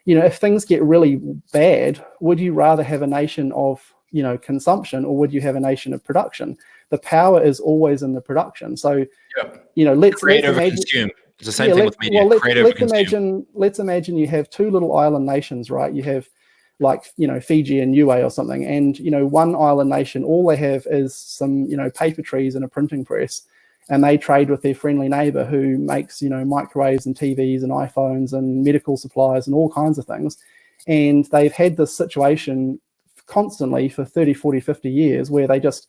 if things get really bad, would you rather have a nation of consumption, or would you have a nation of production? The power is always in the production. So, let's imagine. Consume. It's the same thing with media. Let's imagine you have two little island nations, right? You have like, Fiji and Niue or something. And, one island nation, all they have is some, paper trees and a printing press. And they trade with their friendly neighbor who makes, microwaves and TVs and iPhones and medical supplies and all kinds of things. And they've had this situation constantly for 30, 40, 50 years where they just,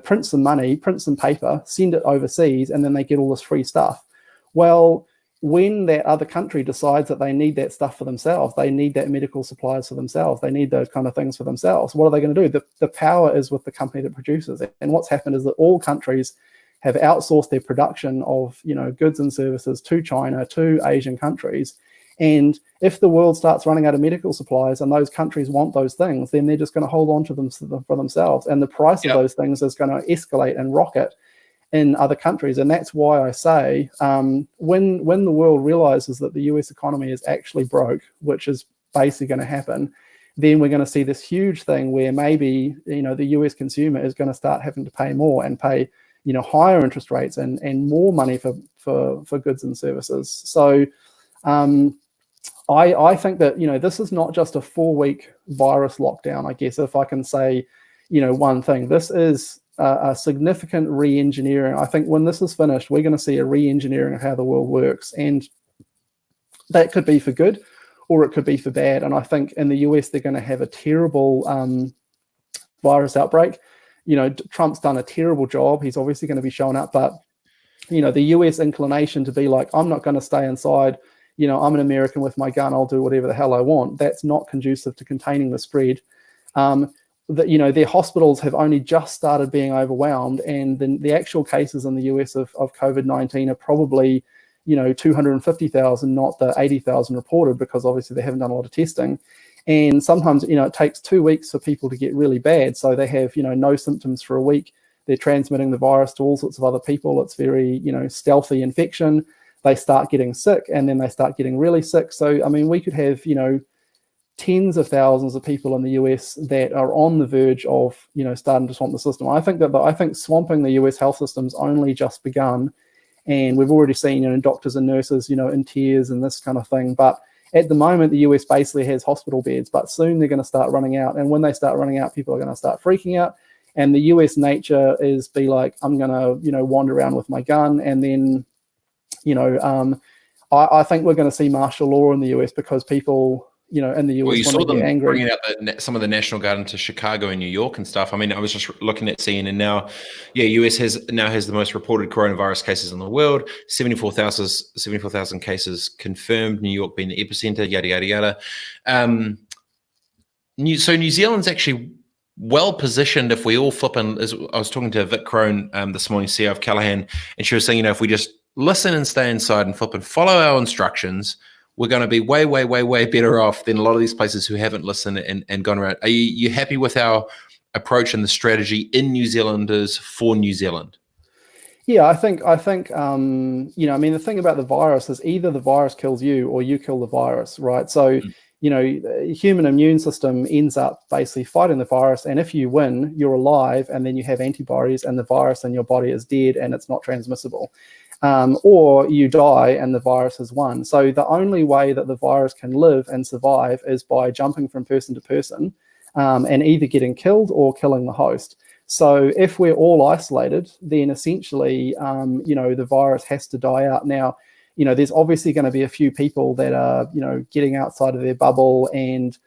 print some money, print some paper, send it overseas, and then they get all this free stuff. Well, when that other country decides that they need that stuff for themselves, they need that medical supplies for themselves, they need those kind of things for themselves, what are they going to do? The power is with the company that produces it. And what's happened is that all countries have outsourced their production of, goods and services to China, to Asian countries. And if the world starts running out of medical supplies and those countries want those things, then they're just going to hold on to them for themselves. And the price of those things is going to escalate and rocket in other countries. And that's why I say when the world realizes that the US economy is actually broke, which is basically going to happen, then we're going to see this huge thing where maybe, the US consumer is going to start having to pay more and pay, higher interest rates and more money for goods and services. So I think that, this is not just a 4-week virus lockdown, I guess, if I can say, one thing. This is a significant re-engineering. I think when this is finished, we're going to see a re-engineering of how the world works. And that could be for good or it could be for bad. And I think in the US, they're going to have a terrible virus outbreak. Trump's done a terrible job. He's obviously going to be showing up. But, the US inclination to be like, I'm not going to stay inside. I'm an American with my gun. I'll do whatever the hell I want. That's not conducive to containing the spread. Their hospitals have only just started being overwhelmed, and the actual cases in the US of COVID-19 are probably, 250,000, not the 80,000 reported, because obviously they haven't done a lot of testing. And sometimes, it takes 2 weeks for people to get really bad. So they have, no symptoms for a week. They're transmitting the virus to all sorts of other people. It's very, stealthy infection. They start getting sick, and then they start getting really sick. So, we could have, tens of thousands of people in the US that are on the verge of, starting to swamp the system. I think swamping the US health system's only just begun, and we've already seen, doctors and nurses, in tears and this kind of thing. But at the moment, the US basically has hospital beds, but soon they're going to start running out. And when they start running out, people are going to start freaking out. And the US nature is be like, I'm going to, wander around with my gun, and then I think we're going to see martial law in the US because people, in the US want to get angry. Bringing out some of the National Guard into Chicago and New York and stuff. I was just looking at CNN now. Yeah, US has the most reported coronavirus cases in the world. 74,000 cases confirmed. New York being the epicenter. Yada yada yada. New Zealand's actually well positioned if we all flip. And I was talking to Vic Crone this morning, CEO of Callaghan, and she was saying, if we just listen and stay inside and flip and follow our instructions, we're going to be way, way, way, way better off than a lot of these places who haven't listened and gone around. Are you happy with our approach and the strategy in New Zealanders for New Zealand? Yeah, I think the thing about the virus is either the virus kills you or you kill the virus, right? So, the human immune system ends up basically fighting the virus. And if you win, you're alive, and then you have antibodies and the virus in your body is dead and it's not transmissible. Or you die and the virus has won. So the only way that the virus can live and survive is by jumping from person to person and either getting killed or killing the host. So if we're all isolated, then essentially, the virus has to die out. Now, there's obviously going to be a few people that are, getting outside of their bubble and,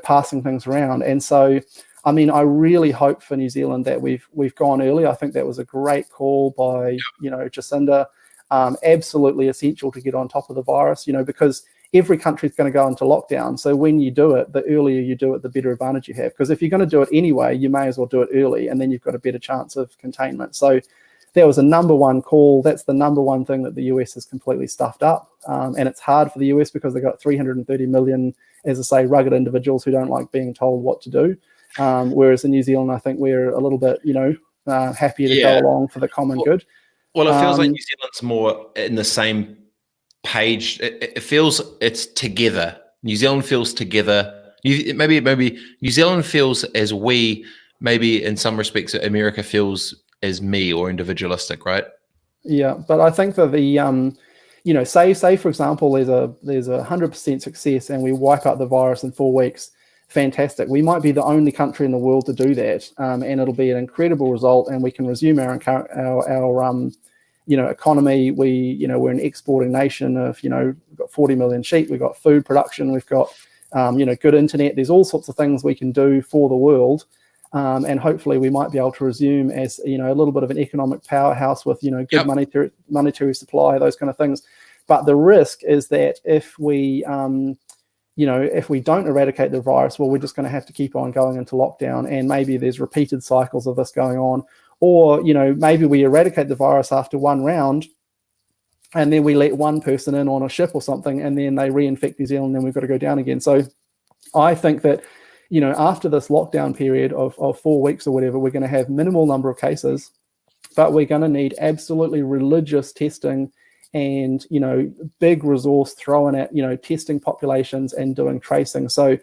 passing things around. And so, I really hope for New Zealand that we've gone early. I think that was a great call by, Jacinda. Absolutely essential to get on top of the virus, because every country is going to go into lockdown. So when you do it, the earlier you do it, the better advantage you have. Because if you're going to do it anyway, you may as well do it early, and then you've got a better chance of containment. So that was a number one call. That's the number one thing that the US has completely stuffed up. And it's hard for the US because they've got 330 million, as I say, rugged individuals who don't like being told what to do. Whereas in New Zealand, I think we're a little bit, happier to go along for the common good. Well, it feels like New Zealand's more in the same page. It feels it's together. New Zealand feels together. Maybe New Zealand feels as we, maybe in some respects America feels as me or individualistic, right? Yeah, but I think that say for example, there's a 100% success and we wipe out the virus in 4 weeks. Fantastic. We might be the only country in the world to do that, and it'll be an incredible result. And we can resume our economy. We're an exporting nation of we've got 40 million sheep. We've got food production. We've got good internet. There's all sorts of things we can do for the world. And hopefully we might be able to resume as a little bit of an economic powerhouse with good monetary supply, those kind of things. But the risk is that if we if we don't eradicate the virus, well, we're just going to have to keep on going into lockdown, and maybe there's repeated cycles of this going on. Or maybe we eradicate the virus after one round, and then we let one person in on a ship or something, and then they reinfect New Zealand, and then we've got to go down again. So I think that after this lockdown period of 4 weeks or whatever, we're going to have minimal number of cases, but we're going to need absolutely religious testing and, big resource thrown at, testing populations and doing tracing. So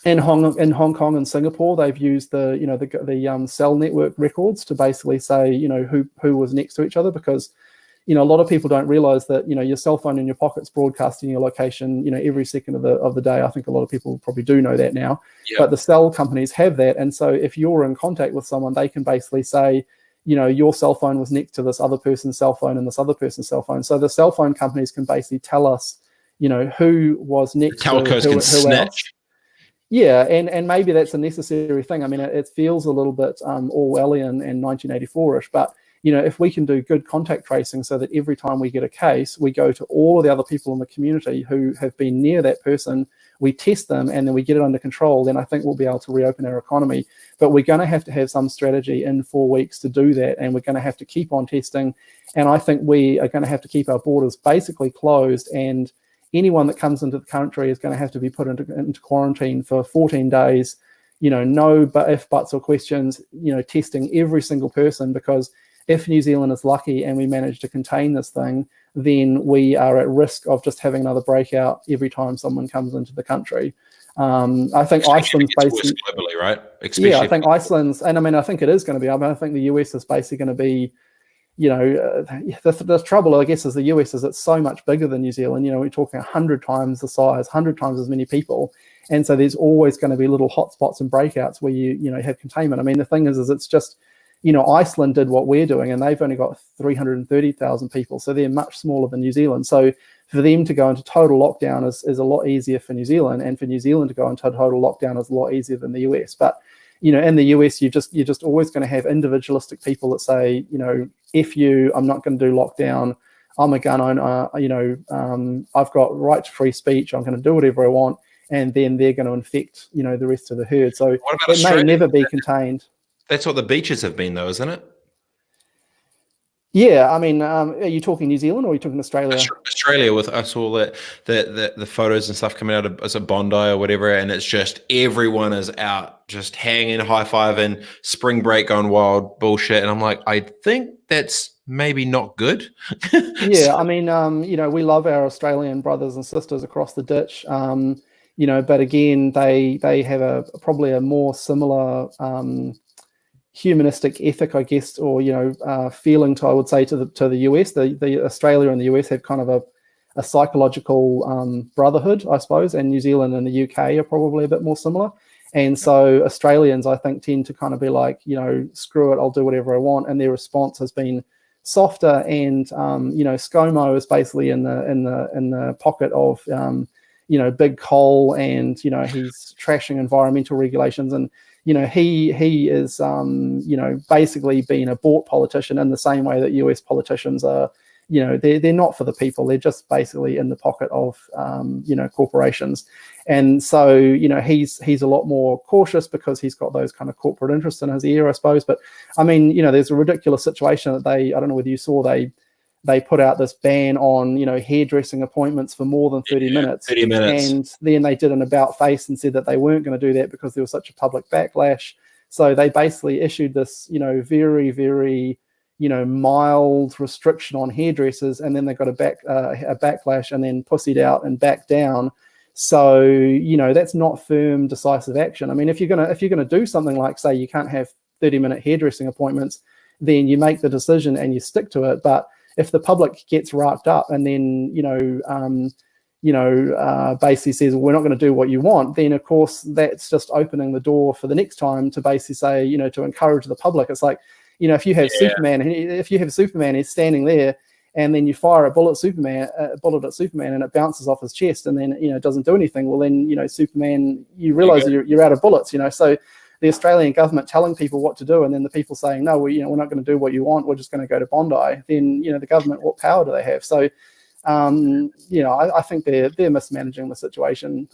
in Hong Kong and Singapore, they've used the cell network records to basically say, who was next to each other, because a lot of people don't realize that your cell phone in your pocket's broadcasting your location every second of the day. I think a lot of people probably do know that now. Yeah. But the cell companies have that, and so if you're in contact with someone, they can basically say your cell phone was next to this other person's cell phone and this other person's cell phone. So the cell phone companies can basically tell us who was next to who else. Yeah, and maybe that's a necessary thing. I mean, it feels a little bit Orwellian and 1984ish, but if we can do good contact tracing so that every time we get a case, we go to all of the other people in the community who have been near that person, we test them, and then we get it under control, then I think we'll be able to reopen our economy. But we're going to have some strategy in 4 weeks to do that, and we're going to have to keep on testing. And I think we are going to have to keep our borders basically closed, and anyone that comes into the country is going to have to be put into quarantine for 14 days. No if, buts, or questions, testing every single person, because if New Zealand is lucky and we manage to contain this thing, then we are at risk of just having another breakout every time someone comes into the country. I think Iceland's basically globally, right? I think Iceland's, and I think it is going to be. I think the US is basically going to be, the trouble, I guess, is the US is it's so much bigger than New Zealand. We're talking 100 times the size, 100 times as many people, and so there's always going to be little hotspots and breakouts where you have containment. I mean, the thing is it's just, Iceland did what we're doing, and they've only got 330,000 people, so they're much smaller than New Zealand. So for them to go into total lockdown is a lot easier for New Zealand, and for New Zealand to go into total lockdown is a lot easier than the US. But in the US, you're just always going to have individualistic people that say, if I'm not going to do lockdown. I'm a gun owner. I've got right to free speech. I'm going to do whatever I want, and then they're going to infect, the rest of the herd. So it may never be contained. That's what the beaches have been, though, isn't it? Yeah, I mean, are you talking New Zealand or are you talking Australia? Australia, with I saw the photos and stuff coming out of as a Bondi or whatever, and it's just everyone is out just hanging, high-fiving, spring break on wild bullshit, and I'm like, I think that's maybe not good. Yeah, I mean, we love our Australian brothers and sisters across the ditch, but again, they have probably a more similar humanistic ethic, I guess, or feeling to, I would say, to the US. The Australia and the US have kind of a psychological brotherhood, I suppose, and New Zealand and the UK are probably a bit more similar. And so Australians, I think, tend to kind of be like, screw it, I'll do whatever I want, and their response has been softer. And ScoMo is basically in the pocket of big coal, and he's trashing environmental regulations, and he is basically being a bought politician in the same way that US politicians are. They're not for the people. They're just basically in the pocket of corporations. And so he's a lot more cautious because he's got those kind of corporate interests in his ear, I suppose. But I mean, there's a ridiculous situation that I don't know whether you saw, they put out this ban on, hairdressing appointments for more than 30 minutes. 30 minutes. And then they did an about face and said that they weren't going to do that because there was such a public backlash. So they basically issued this, very, very, mild restriction on hairdressers, and then they got a backlash and then pussied out and backed down. So, that's not firm, decisive action. I mean, if you're gonna do something like, say, you can't have 30-minute hairdressing appointments, then you make the decision and you stick to it. But if the public gets racked up and then basically says, well, we're not going to do what you want, then of course that's just opening the door for the next time to basically say, to encourage the public. It's like, if you have Superman, he's standing there, and then you fire a bullet at Superman, and it bounces off his chest, and then it doesn't do anything. Well, then Superman, you realize you're out of bullets. So the Australian government telling people what to do, and then the people saying, no, we're not going to do what you want. We're just going to go to Bondi. Then the government, what power do they have? So I think they're mismanaging the situation.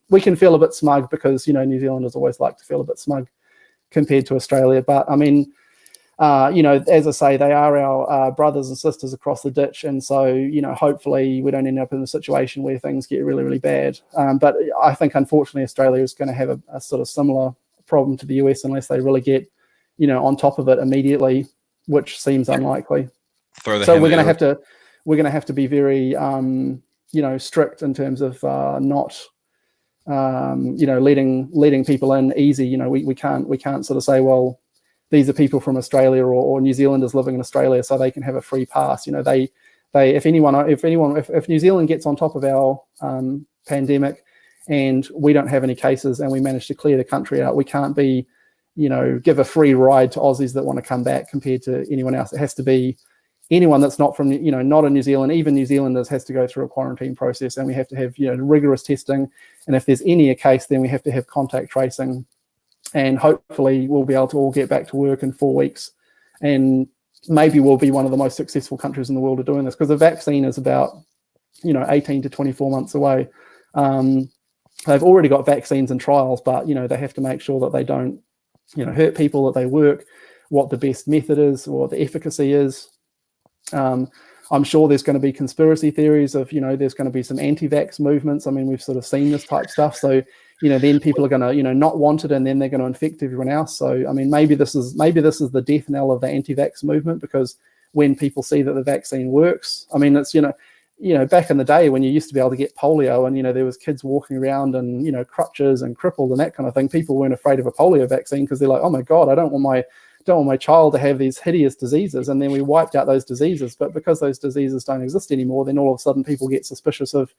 We can feel a bit smug because New Zealanders always like to feel a bit smug compared to Australia. But I mean, as I say, they are our brothers and sisters across the ditch, and so hopefully we don't end up in a situation where things get really, really bad. But I think unfortunately Australia is going to have a sort of similar problem to the US unless they really get on top of it immediately, which seems unlikely. So we're going to have to be very strict in terms of not letting people in easy. We can't sort of say, well, these are people from Australia or New Zealanders living in Australia, so they can have a free pass. If New Zealand gets on top of our pandemic and we don't have any cases and we manage to clear the country out, we can't be, give a free ride to Aussies that want to come back compared to anyone else. It has to be anyone that's not from, not in New Zealand. Even New Zealanders has to go through a quarantine process, and we have to have, rigorous testing. And if there's any case, then we have to have contact tracing. And hopefully we'll be able to all get back to work in 4 weeks. And maybe we'll be one of the most successful countries in the world at doing this, because the vaccine is about, 18 to 24 months away. They've already got vaccines and trials, but, they have to make sure that they don't, hurt people, that they work, what the best method is, or what the efficacy is. I'm sure there's going to be conspiracy theories of, there's going to be some anti-vax movements. I mean, we've sort of seen this type stuff. So, then people are going to, not want it, and then they're going to infect everyone else. So, I mean, maybe this is the death knell of the anti-vax movement, because when people see that the vaccine works, I mean, it's, back in the day when you used to be able to get polio and, there was kids walking around and, crutches and crippled and that kind of thing, people weren't afraid of a polio vaccine because they're like, oh my God, I don't want my child to have these hideous diseases. And then we wiped out those diseases. But because those diseases don't exist anymore, then all of a sudden people get suspicious of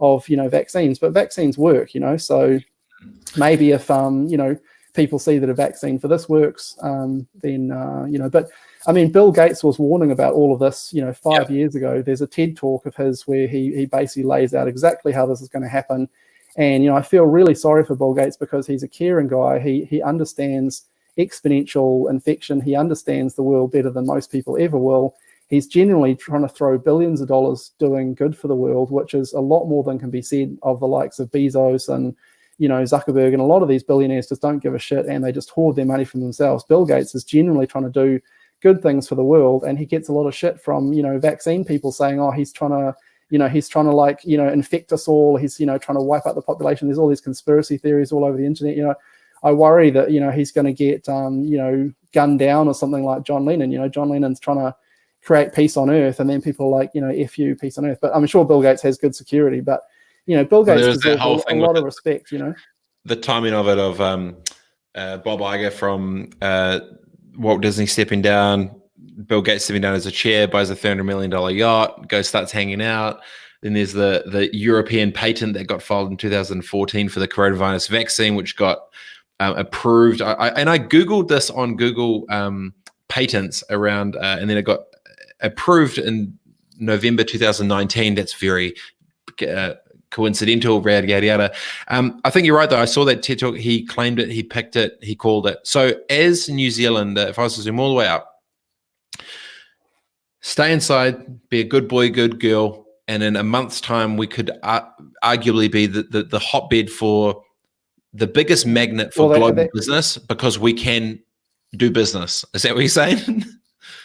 vaccines. But vaccines work, so maybe if people see that a vaccine for this works, then but I mean, Bill Gates was warning about all of this 5 years ago. There's a TED talk of his where he basically lays out exactly how this is going to happen. And I feel really sorry for Bill Gates, because he's a caring guy. He understands exponential infection. He understands the world better than most people ever will. He's generally trying to throw billions of dollars doing good for the world, which is a lot more than can be said of the likes of Bezos and Zuckerberg. And a lot of these billionaires just don't give a shit, and they just hoard their money for themselves. Bill Gates is generally trying to do good things for the world, and he gets a lot of shit from vaccine people saying, oh, he's trying to infect us all. He's trying to wipe out the population. There's all these conspiracy theories all over the internet. I worry that he's going to get gunned down or something like John Lennon. John Lennon's trying to create peace on Earth, and then people are like, F you, peace on Earth. But I'm sure Bill Gates has good security. But Bill Gates deserves a lot of respect. The timing of it, of Bob Iger from Walt Disney stepping down, Bill Gates stepping down as a chair, buys a $300 million yacht, starts hanging out. Then there's the European patent that got filed in 2014 for the coronavirus vaccine, which got approved. I Googled this on Google patents around, and then it got approved in November 2019. That's very coincidental, yada, yada, yada. I think you're right, though. I saw that TED talk. He claimed it, he picked it, he called it. So as New Zealand, if I was to zoom all the way up, stay inside, be a good boy, good girl, and in a month's time, we could arguably be the hotbed for the biggest magnet for global business, because we can do business. Is that what you're saying?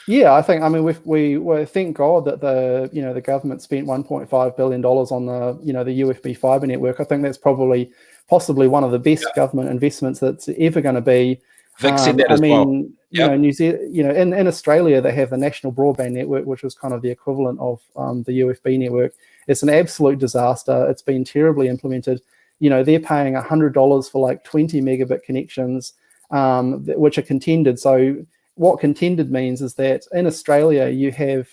Yeah, I think. I mean, we thank God that the government spent $1.5 billion on the UFB fiber network. I think that's possibly one of the best government investments that's ever going to be. Vic said that as well. New Zealand, in Australia, they have the National Broadband Network, which was kind of the equivalent of the UFB network. It's an absolute disaster. It's been terribly implemented. You know, they're paying $100 for like 20 megabit connections, which are contended. So what contended means is that in Australia, you have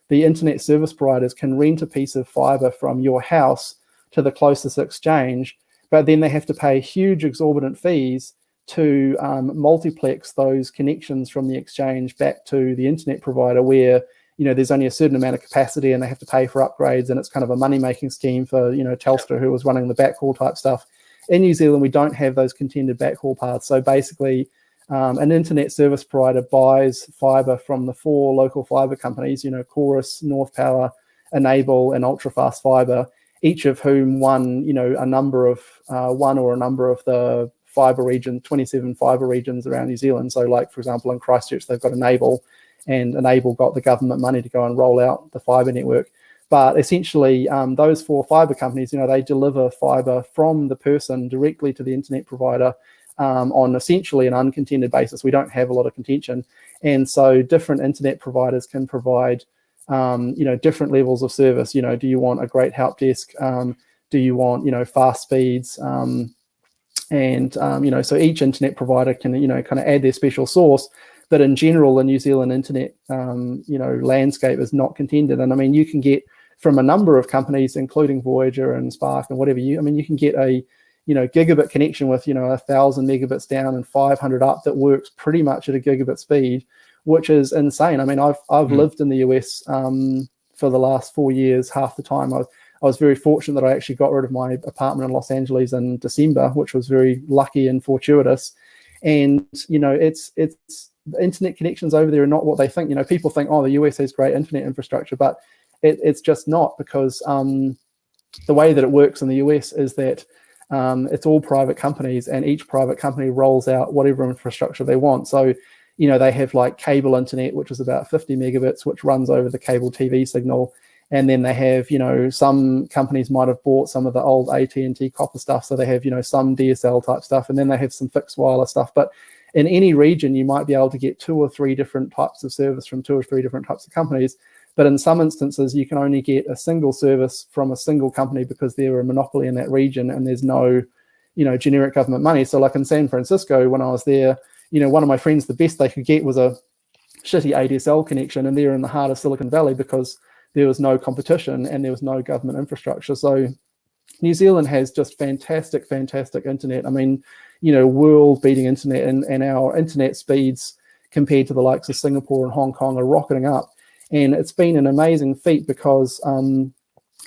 the internet service providers can rent a piece of fiber from your house to the closest exchange, but then they have to pay huge exorbitant fees to multiplex those connections from the exchange back to the internet provider, where, you know, there's only a certain amount of capacity and they have to pay for upgrades, and it's kind of a money-making scheme for, you know, Telstra, who was running the backhaul type stuff. In New Zealand, we don't have those contended backhaul paths. So basically, an internet service provider buys fiber from the 4 local fiber companies, you know, Chorus, North Power, Enable, and Ultrafast Fiber, each of whom won, you know, one or a number of the fiber region, 27 fiber regions around New Zealand. So like, for example, in Christchurch, they've got Enable, and Enable got the government money to go and roll out the fiber network. But essentially, those 4 fiber companies, you know, they deliver fiber from the person directly to the internet provider on essentially an uncontended basis. We don't have a lot of contention. And so different internet providers can provide, you know, different levels of service. You know, do you want a great help desk? Do you want, you know, fast speeds? You know, so each internet provider can, you know, kind of add their special sauce. But in general, the New Zealand internet, you know, landscape is not contended. And I mean, you can get from a number of companies, including Voyager and Spark and whatever, you can get a, you know, gigabit connection with, you know, 1,000 megabits down and 500 up that works pretty much at a gigabit speed, which is insane. I mean, I've lived in the US for the last 4 years. Half the time I was very fortunate that I actually got rid of my apartment in Los Angeles in December, which was very lucky and fortuitous. And, you know, it's the internet connections over there are not what they think. You know, people think, oh, the US has great internet infrastructure, but it's just not, because the way that it works in the US is that it's all private companies, and each private company rolls out whatever infrastructure they want. So, you know, they have like cable internet, which is about 50 megabits, which runs over the cable TV signal. And then they have, you know, some companies might have bought some of the old AT&T copper stuff. So they have, you know, some DSL type stuff, and then they have some fixed wireless stuff. But in any region, you might be able to get 2 or 3 different types of service from 2 or 3 different types of companies. But in some instances, you can only get a single service from a single company because they're a monopoly in that region, and there's no, you know, generic government money. So like in San Francisco, when I was there, you know, one of my friends, the best they could get was a shitty ADSL connection, and they're in the heart of Silicon Valley because there was no competition and there was no government infrastructure. So New Zealand has just fantastic internet. I mean, you know, world-beating internet, and our internet speeds compared to the likes of Singapore and Hong Kong are rocketing up. And it's been an amazing feat because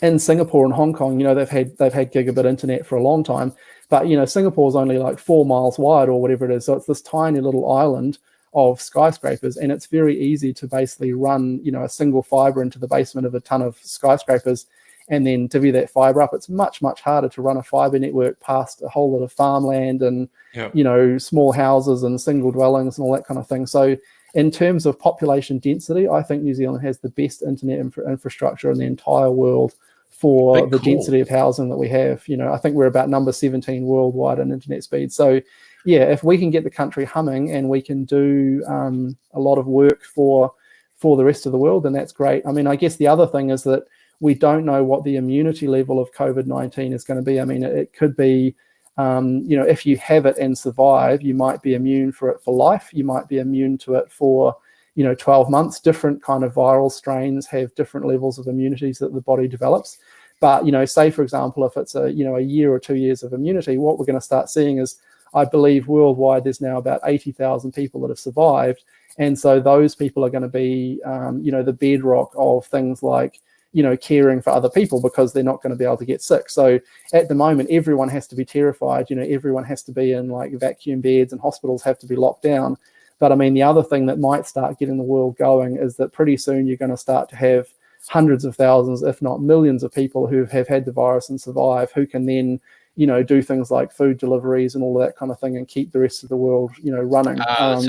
in Singapore and Hong Kong, you know, they've had gigabit internet for a long time, but, you know, Singapore's only like 4 miles wide or whatever it is. So it's this tiny little island of skyscrapers, and it's very easy to basically run, you know, a single fiber into the basement of a ton of skyscrapers and then divvy that fiber up. It's much harder to run a fiber network past a whole lot of farmland and, you know, small houses and single dwellings and all that kind of thing. So in terms of population density, I think New Zealand has the best internet infrastructure in the entire world for the density of housing that we have. You know, I think we're about number 17 worldwide in internet speed. So yeah, if we can get the country humming and we can do a lot of work for the rest of the world, then that's great. I mean, I guess the other thing is that we don't know what the immunity level of COVID-19 is going to be. I mean, it could be, you know, if you have it and survive, you might be immune for it for life. You might be immune to it for, you know, 12 months. Different kind of viral strains have different levels of immunities that the body develops. But, you know, say, for example, if it's a year or 2 years of immunity, what we're going to start seeing is, I believe worldwide there's now about 80,000 people that have survived. And so those people are going to be, you know, the bedrock of things like, you know, caring for other people, because they're not going to be able to get sick. So at the moment, everyone has to be terrified. You know, everyone has to be in like vacuum beds, and hospitals have to be locked down. But I mean, the other thing that might start getting the world going is that pretty soon you're going to start to have hundreds of thousands, if not millions of people who have had the virus and survive, who can then, you know, do things like food deliveries and all that kind of thing and keep the rest of the world, you know, running. That's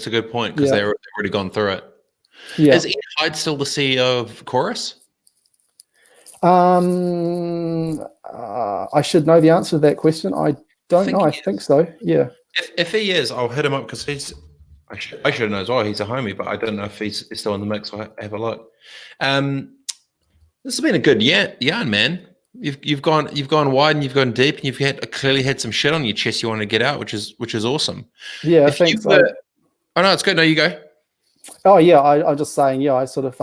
a good point, because they've already gone through it. Yeah. Is Ian Hyde still the CEO of Chorus? I should know the answer to that question. I don't know. I think so. Yeah. If he is, I'll hit him up, because he's. I should know as well. He's a homie, but I don't know if he's still in the mix. I'll have a look. This has been a good yarn, man. You've gone wide and you've gone deep, and clearly had some shit on your chest you want to get out, which is awesome. Yeah, If you thanks. were, oh no, it's good. No, you go. Oh yeah, I'm just saying. Yeah, I sort of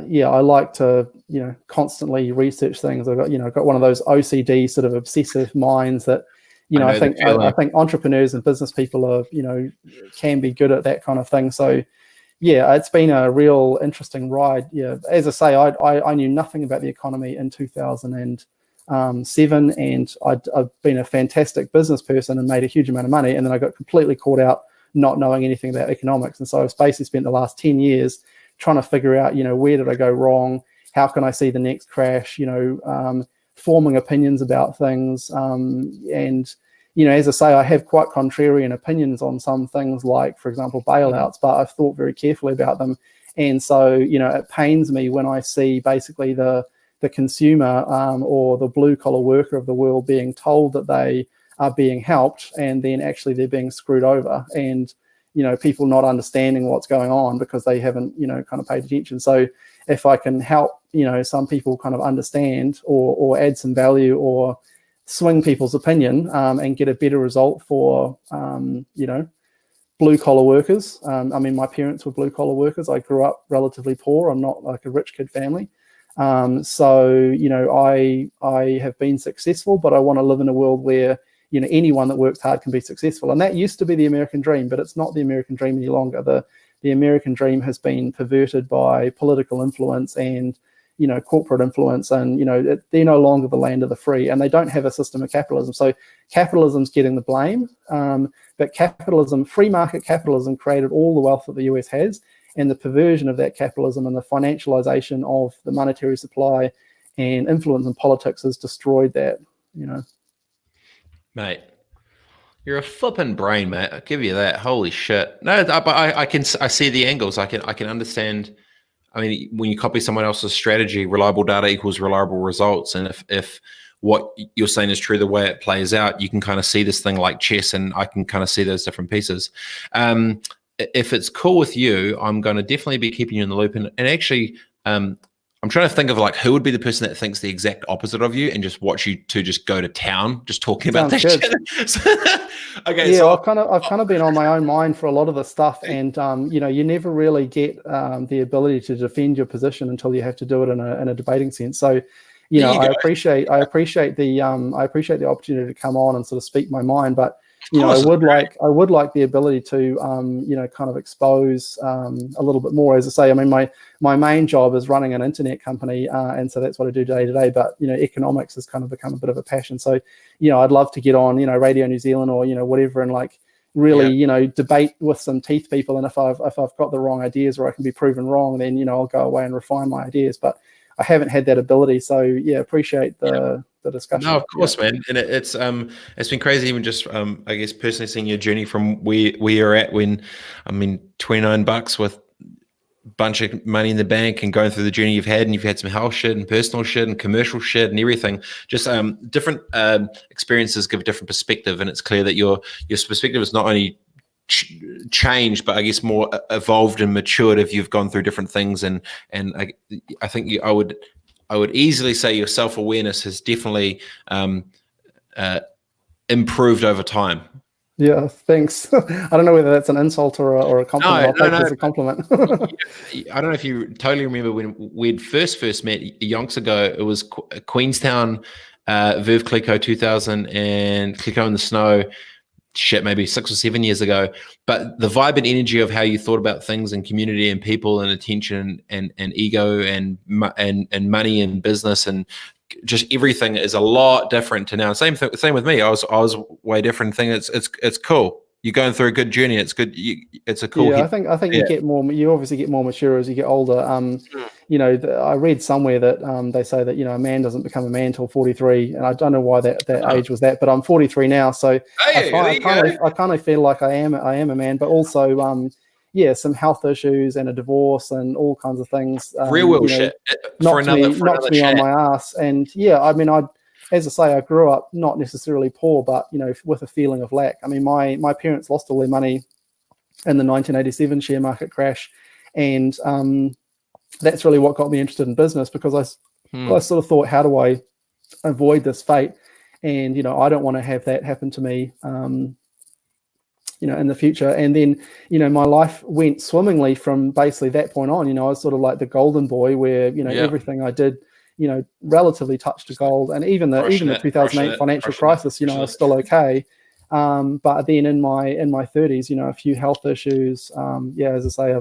yeah, I like to constantly research things. I've got one of those OCD sort of obsessive minds that I think entrepreneurs and business people are can be good at that kind of thing. So yeah, it's been a real interesting ride. Yeah, as I say, I knew nothing about the economy in 2007, and I've been a fantastic business person and made a huge amount of money, and then I got completely caught out not knowing anything about economics, and so I've basically spent the last 10 years trying to figure out, where did I go wrong? How can I see the next crash? Forming opinions about things, and as I say, I have quite contrarian opinions on some things, like, for example, bailouts, but I've thought very carefully about them. And so, it pains me when I see basically the consumer or the blue collar worker of the world being told that they are being helped, and then actually they're being screwed over, and people not understanding what's going on because they haven't kind of paid attention. So if I can help some people kind of understand or add some value or swing people's opinion and get a better result for blue collar workers. I mean, my parents were blue collar workers. I grew up relatively poor. I'm not like a rich kid family. So I have been successful, but I want to live in a world where anyone that works hard can be successful. And that used to be the American dream, but it's not the American dream any longer. The American dream has been perverted by political influence and corporate influence, and they're no longer the land of the free, and they don't have a system of capitalism. So capitalism's getting the blame, but free market capitalism, created all the wealth that the US has, and the perversion of that capitalism and the financialization of the monetary supply and influence in politics has destroyed that. Mate, you're a flipping brain, mate. I'll give you that. Holy shit. No, but I see the angles. I can understand. I mean, when you copy someone else's strategy, reliable data equals reliable results. And if what you're saying is true, the way it plays out, you can kind of see this thing like chess, and I can kind of see those different pieces. If it's cool with you, I'm going to definitely be keeping you in the loop. And actually, I'm trying to think of like who would be the person that thinks the exact opposite of you and just watch you two just go to town, just talking about that shit. Okay. Yeah, So I've kind of been on my own mind for a lot of the stuff, and you never really get the ability to defend your position until you have to do it in a debating sense. So, I appreciate the opportunity to come on and sort of speak my mind, but I would like the ability to kind of expose a little bit more. As I say, I mean, my main job is running an internet company, and so that's what I do day to day. But economics has kind of become a bit of a passion. So I'd love to get on Radio New Zealand or whatever, and like really debate with some teeth people. And if I've got the wrong ideas or I can be proven wrong, then I'll go away and refine my ideas. But I haven't had that ability. So appreciate the discussion. No, of course, man. And it's been crazy, even just I guess personally seeing your journey from where you're at when, I mean, $29 with a bunch of money in the bank and going through the journey you've had, and you've had some health shit and personal shit and commercial shit and everything. Just different experiences give a different perspective, and it's clear that your perspective is not only changed, but I guess more evolved and matured if you've gone through different things. And I think I would easily say your self-awareness has definitely improved over time. Yeah, thanks. I don't know whether that's an insult or a compliment. I'll take it as a compliment. I don't know if you totally remember when we'd first met yonks ago. It was Queenstown, Verve Clico 2000 and Clico in the Snow. Shit, maybe 6 or 7 years ago. But the vibe and energy of how you thought about things and community and people and attention and ego and money and business and just everything is a lot different to now. Same with me. I was way different thing. It's cool. You're going through a good journey. It's good. It's a cool. Yeah, I think you get more. You obviously get more mature as you get older. I read somewhere that they say that a man doesn't become a man till 43, and I don't know why that age was that, but I'm 43 now, so I kind of feel like I am a man, but also some health issues and a divorce and all kinds of things. Real world shit. Knocks me on my ass, and I mean, as I say, I grew up not necessarily poor, but with a feeling of lack. I mean, my parents lost all their money in the 1987 share market crash, and that's really what got me interested in business, because I sort of thought, how do I avoid this fate? And, I don't want to have that happen to me, in the future. And then, my life went swimmingly from basically that point on. I was sort of like the golden boy where, everything I did, relatively touched to gold. And even the 2008 financial crisis, I was still okay. But then in my 30s, a few health issues, as I say,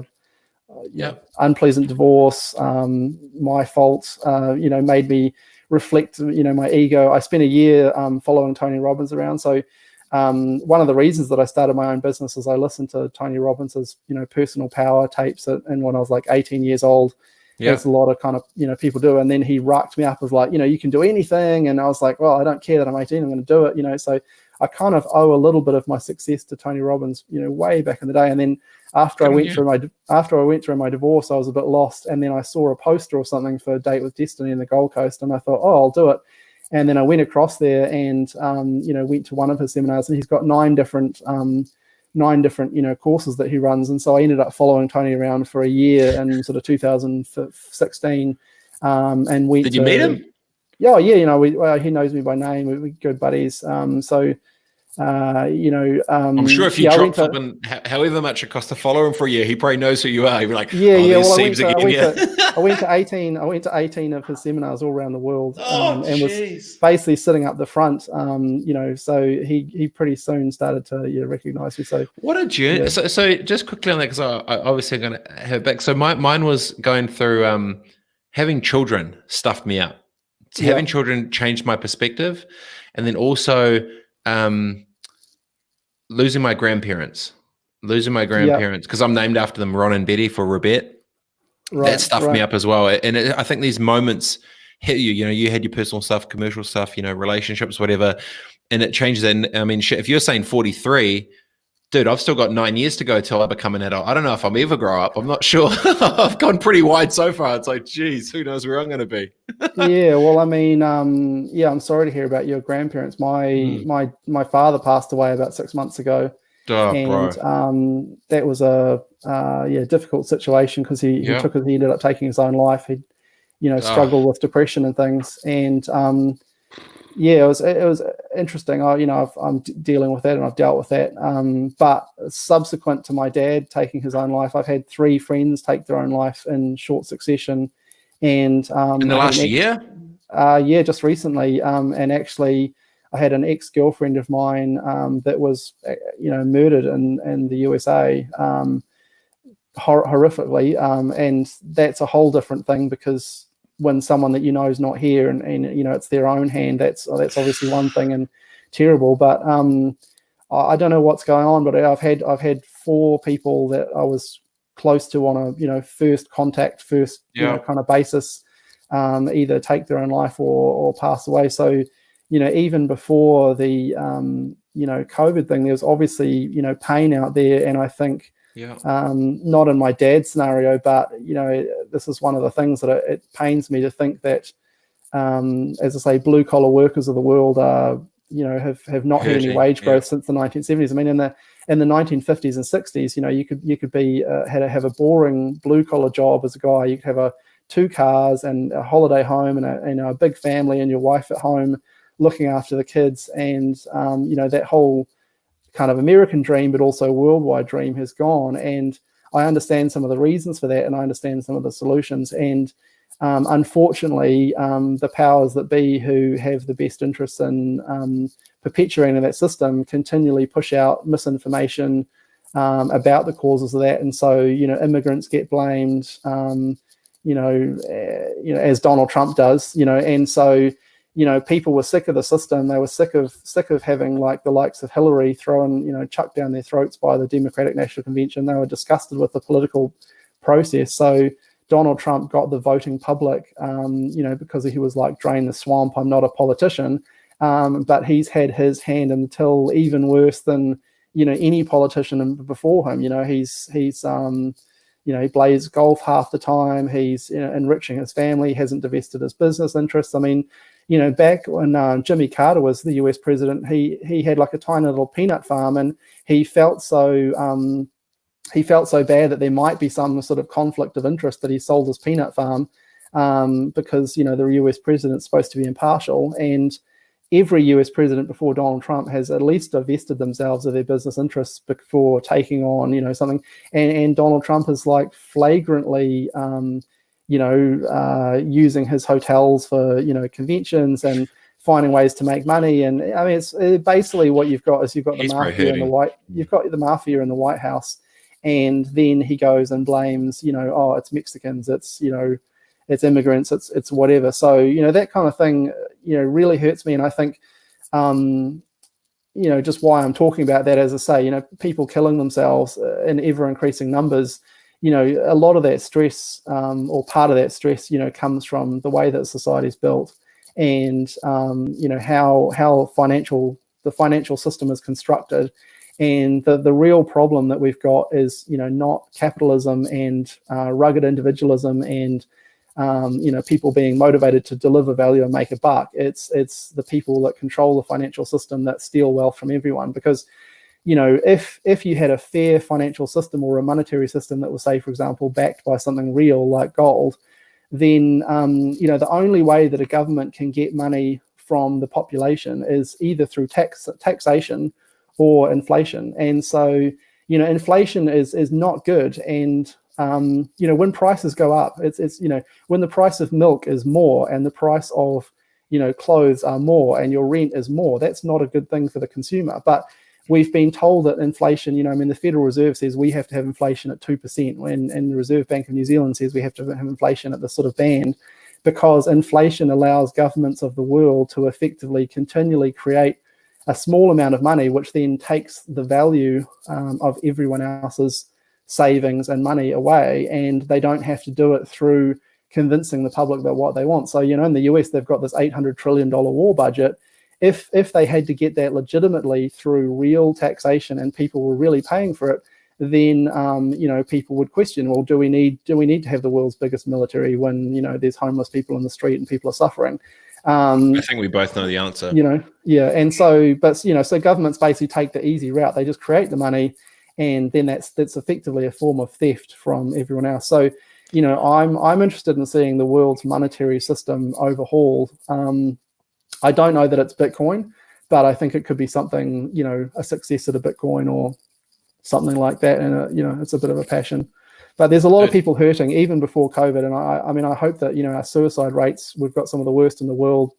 unpleasant divorce, my fault, made me reflect, my ego. I spent a year following Tony Robbins around. So one of the reasons that I started my own business is I listened to Tony Robbins's, personal power tapes, and when I was like 18 years old, as a lot of kind of, people do. And then he rocked me up of like, you can do anything. And I was like, well, I don't care that I'm 18, I'm going to do it, so I kind of owe a little bit of my success to Tony Robbins, way back in the day. And then after I went through my divorce, I was a bit lost. And then I saw a poster or something for Date with Destiny in the Gold Coast, and I thought, oh, I'll do it. And then I went across there and, went to one of his seminars, and he's got nine different, courses that he runs. And so I ended up following Tony around for a year in sort of 2016, and went. Did you meet him? Yeah, he knows me by name. We're good buddies. I'm sure if you dropped something, however much it costs to follow him for a year, he probably knows who you are. He'd be like, Well, I went to 18 of his seminars all around the world, and was basically sitting up the front. So he pretty soon started to recognize me. So what a journey! Yeah. So just quickly on that, because I obviously going to have it back. So mine was going through having children stuffed me up. Having children changed my perspective, and then also losing my grandparents because I'm named after them, Ron and Betty, for robett. That stuffed me up as well. And I think these moments hit you. You had your personal stuff, commercial stuff, relationships, whatever, and it changes. And I mean, shit, if you're saying 43. Dude, I've still got 9 years to go till I become an adult. I don't know if I'll ever grow up. I'm not sure. I've gone pretty wide so far. It's like, geez, who knows where I'm going to be? Yeah, well, I mean, I'm sorry to hear about your grandparents. My father passed away about 6 months ago. And that was a difficult situation, because he ended up taking his own life. He struggled with depression and things. And it was interesting. I'm dealing with that, and I've dealt with that. But subsequent to my dad taking his own life, I've had 3 friends take their own life in short succession. And in the last year? Just recently. And actually, I had an ex-girlfriend of mine that was, murdered in the USA horrifically. And that's a whole different thing, because when someone that is not here, and it's their own hand, that's obviously one thing and terrible. But I don't know what's going on, but I've had 4 people that I was close to on a first contact, kind of basis, either take their own life or pass away. So even before the COVID thing, there was obviously pain out there. And I think not in my dad's scenario, but this is one of the things that it pains me to think that, as I say, blue collar workers of the world are have not had any wage growth since the 1970s. I mean, in the 1950s and 60s, you could be have a boring blue collar job as a guy. You could have 2 cars and a holiday home and a big family, and your wife at home looking after the kids, and that whole kind of American dream, but also worldwide dream, has gone. And I understand some of the reasons for that, and I understand some of the solutions. And unfortunately, the powers that be, who have the best interests in perpetuating that system, continually push out misinformation about the causes of that. And so, immigrants get blamed, as Donald Trump does, and so, people were sick of the system. They were sick of having like the likes of Hillary thrown, chucked down their throats by the Democratic National Convention. They were disgusted with the political process. So Donald Trump got the voting public, because he was like, drain the swamp, I'm not a politician. But he's had his hand in the till even worse than, any politician before him. He plays golf half the time. He's enriching his family, hasn't divested his business interests. I mean, back when Jimmy Carter was the US president, he had like a tiny little peanut farm, and he felt so he felt so bad that there might be some sort of conflict of interest that he sold his peanut farm, because, you know, the US president's supposed to be impartial, and every US president before Donald Trump has at least divested themselves of their business interests before taking on, you know, something. And Donald Trump is like flagrantly, using his hotels for, you know, conventions and finding ways to make money. And I mean, it's basically what you've got is you've got the mafia in the you've got the mafia in the White House, and then he goes and blames, you know, oh, it's Mexicans, it's, you know, it's immigrants, it's whatever. So, you know, that kind of thing, you know, really hurts me. And I think, you know, just why I'm talking about that, as I say, you know, people killing themselves in ever increasing numbers, you know, a lot of that stress, or part of that stress, you know, comes from the way that society is built, and, you know, how the financial system is constructed. And the real problem that we've got is, you know, not capitalism and rugged individualism and, you know, people being motivated to deliver value and make a buck. It's the people that control the financial system that steal wealth from everyone. Because, you know, if you had a fair financial system or a monetary system that was, say, for example, backed by something real like gold, then, you know, the only way that a government can get money from the population is either through taxation or inflation. And so, you know, inflation is not good. And, you know, when prices go up, it's, you know, when the price of milk is more and the price of, you know, clothes are more and your rent is more, that's not a good thing for the consumer. But we've been told that inflation, you know, I mean, the Federal Reserve says we have to have inflation at 2%, and the Reserve Bank of New Zealand says we have to have inflation at this sort of band, because inflation allows governments of the world to effectively continually create a small amount of money, which then takes the value of everyone else's savings and money away, and they don't have to do it through convincing the public that what they want. So, you know, in the US, they've got this $800 trillion war budget. If they had to get that legitimately through real taxation and people were really paying for it, then, you know, people would question, well, do we need to have the world's biggest military when, you know, there's homeless people in the street and people are suffering? I think we both know the answer. You know, yeah. And so, but, you know, so governments basically take the easy route. They just create the money, and then that's effectively a form of theft from everyone else. So, you know, I'm interested in seeing the world's monetary system overhauled. I don't know that it's Bitcoin, but I think it could be something, you know, a successor to Bitcoin or something like that. And, you know, it's a bit of a passion. But there's a lot of people hurting even before COVID. And I mean, I hope that, you know, our suicide rates, we've got some of the worst in the world.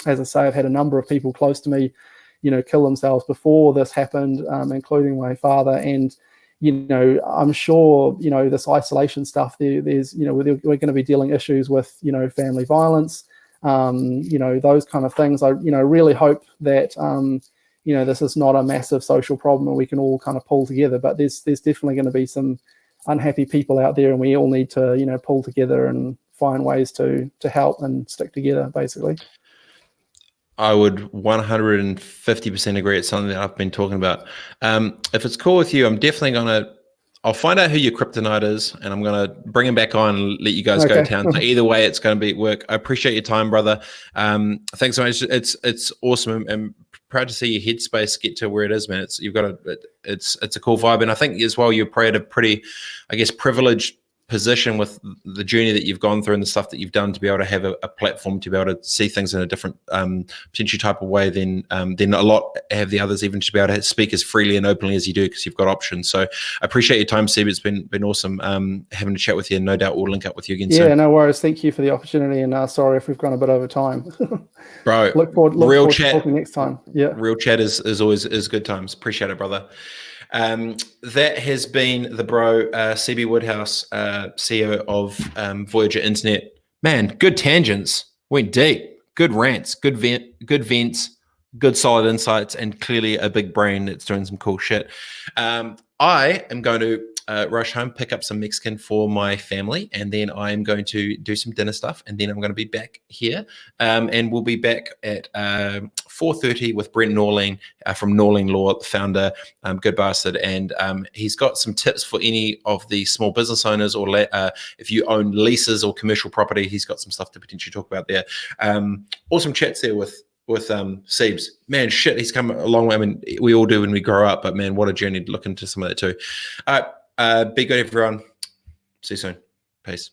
As I say, I've had a number of people close to me, you know, kill themselves before this happened, including my father. And, you know, I'm sure, you know, this isolation stuff, there's, you know, we're going to be dealing issues with, you know, family violence, you know, those kind of things. I, you know, really hope that, you know, this is not a massive social problem and we can all kind of pull together. But there's definitely going to be some unhappy people out there, and we all need to, you know, pull together and find ways to help and stick together, basically. I would 150% agree. It's something that I've been talking about. If it's cool with you, I'm definitely I'll find out who your kryptonite is, and I'm going to bring him back on and let you guys go to town. So either way, it's going to be work. I appreciate your time, brother. Thanks so much. It's awesome. I'm proud to see your headspace get to where it is, man. It's a cool vibe. And I think as well, you're at a pretty, I guess, privileged position with the journey that you've gone through and the stuff that you've done to be able to have a platform to be able to see things in a different potentially type of way than a lot have the others, even to be able to speak as freely and openly as you do, because you've got options. So I appreciate your time, Seeby. It's been awesome having a chat with you, and no doubt we'll link up with you again soon. Yeah, no worries. Thank you for the opportunity, and sorry if we've gone a bit over time. Bro, look forward to talking next time. Yeah, real chat is always good times. Appreciate it, brother. That has been the bro, Seeby Woodhouse, CEO of Voyager Internet. Man, good tangents, went deep, good rants, good vents, good solid insights, and clearly a big brain that's doing some cool shit. I am going to rush home, pick up some Mexican for my family, and then I'm going to do some dinner stuff, and then I'm going to be back here, and we'll be back at 4:30 with Brent Norling from Norling Law, the founder, good bastard, and he's got some tips for any of the small business owners, or if you own leases or commercial property, he's got some stuff to potentially talk about there. Awesome chats there with Seebs. Man, shit, he's come a long way. I mean, we all do when we grow up, but man, what a journey to look into some of that too. Be good, everyone. See you soon. Peace.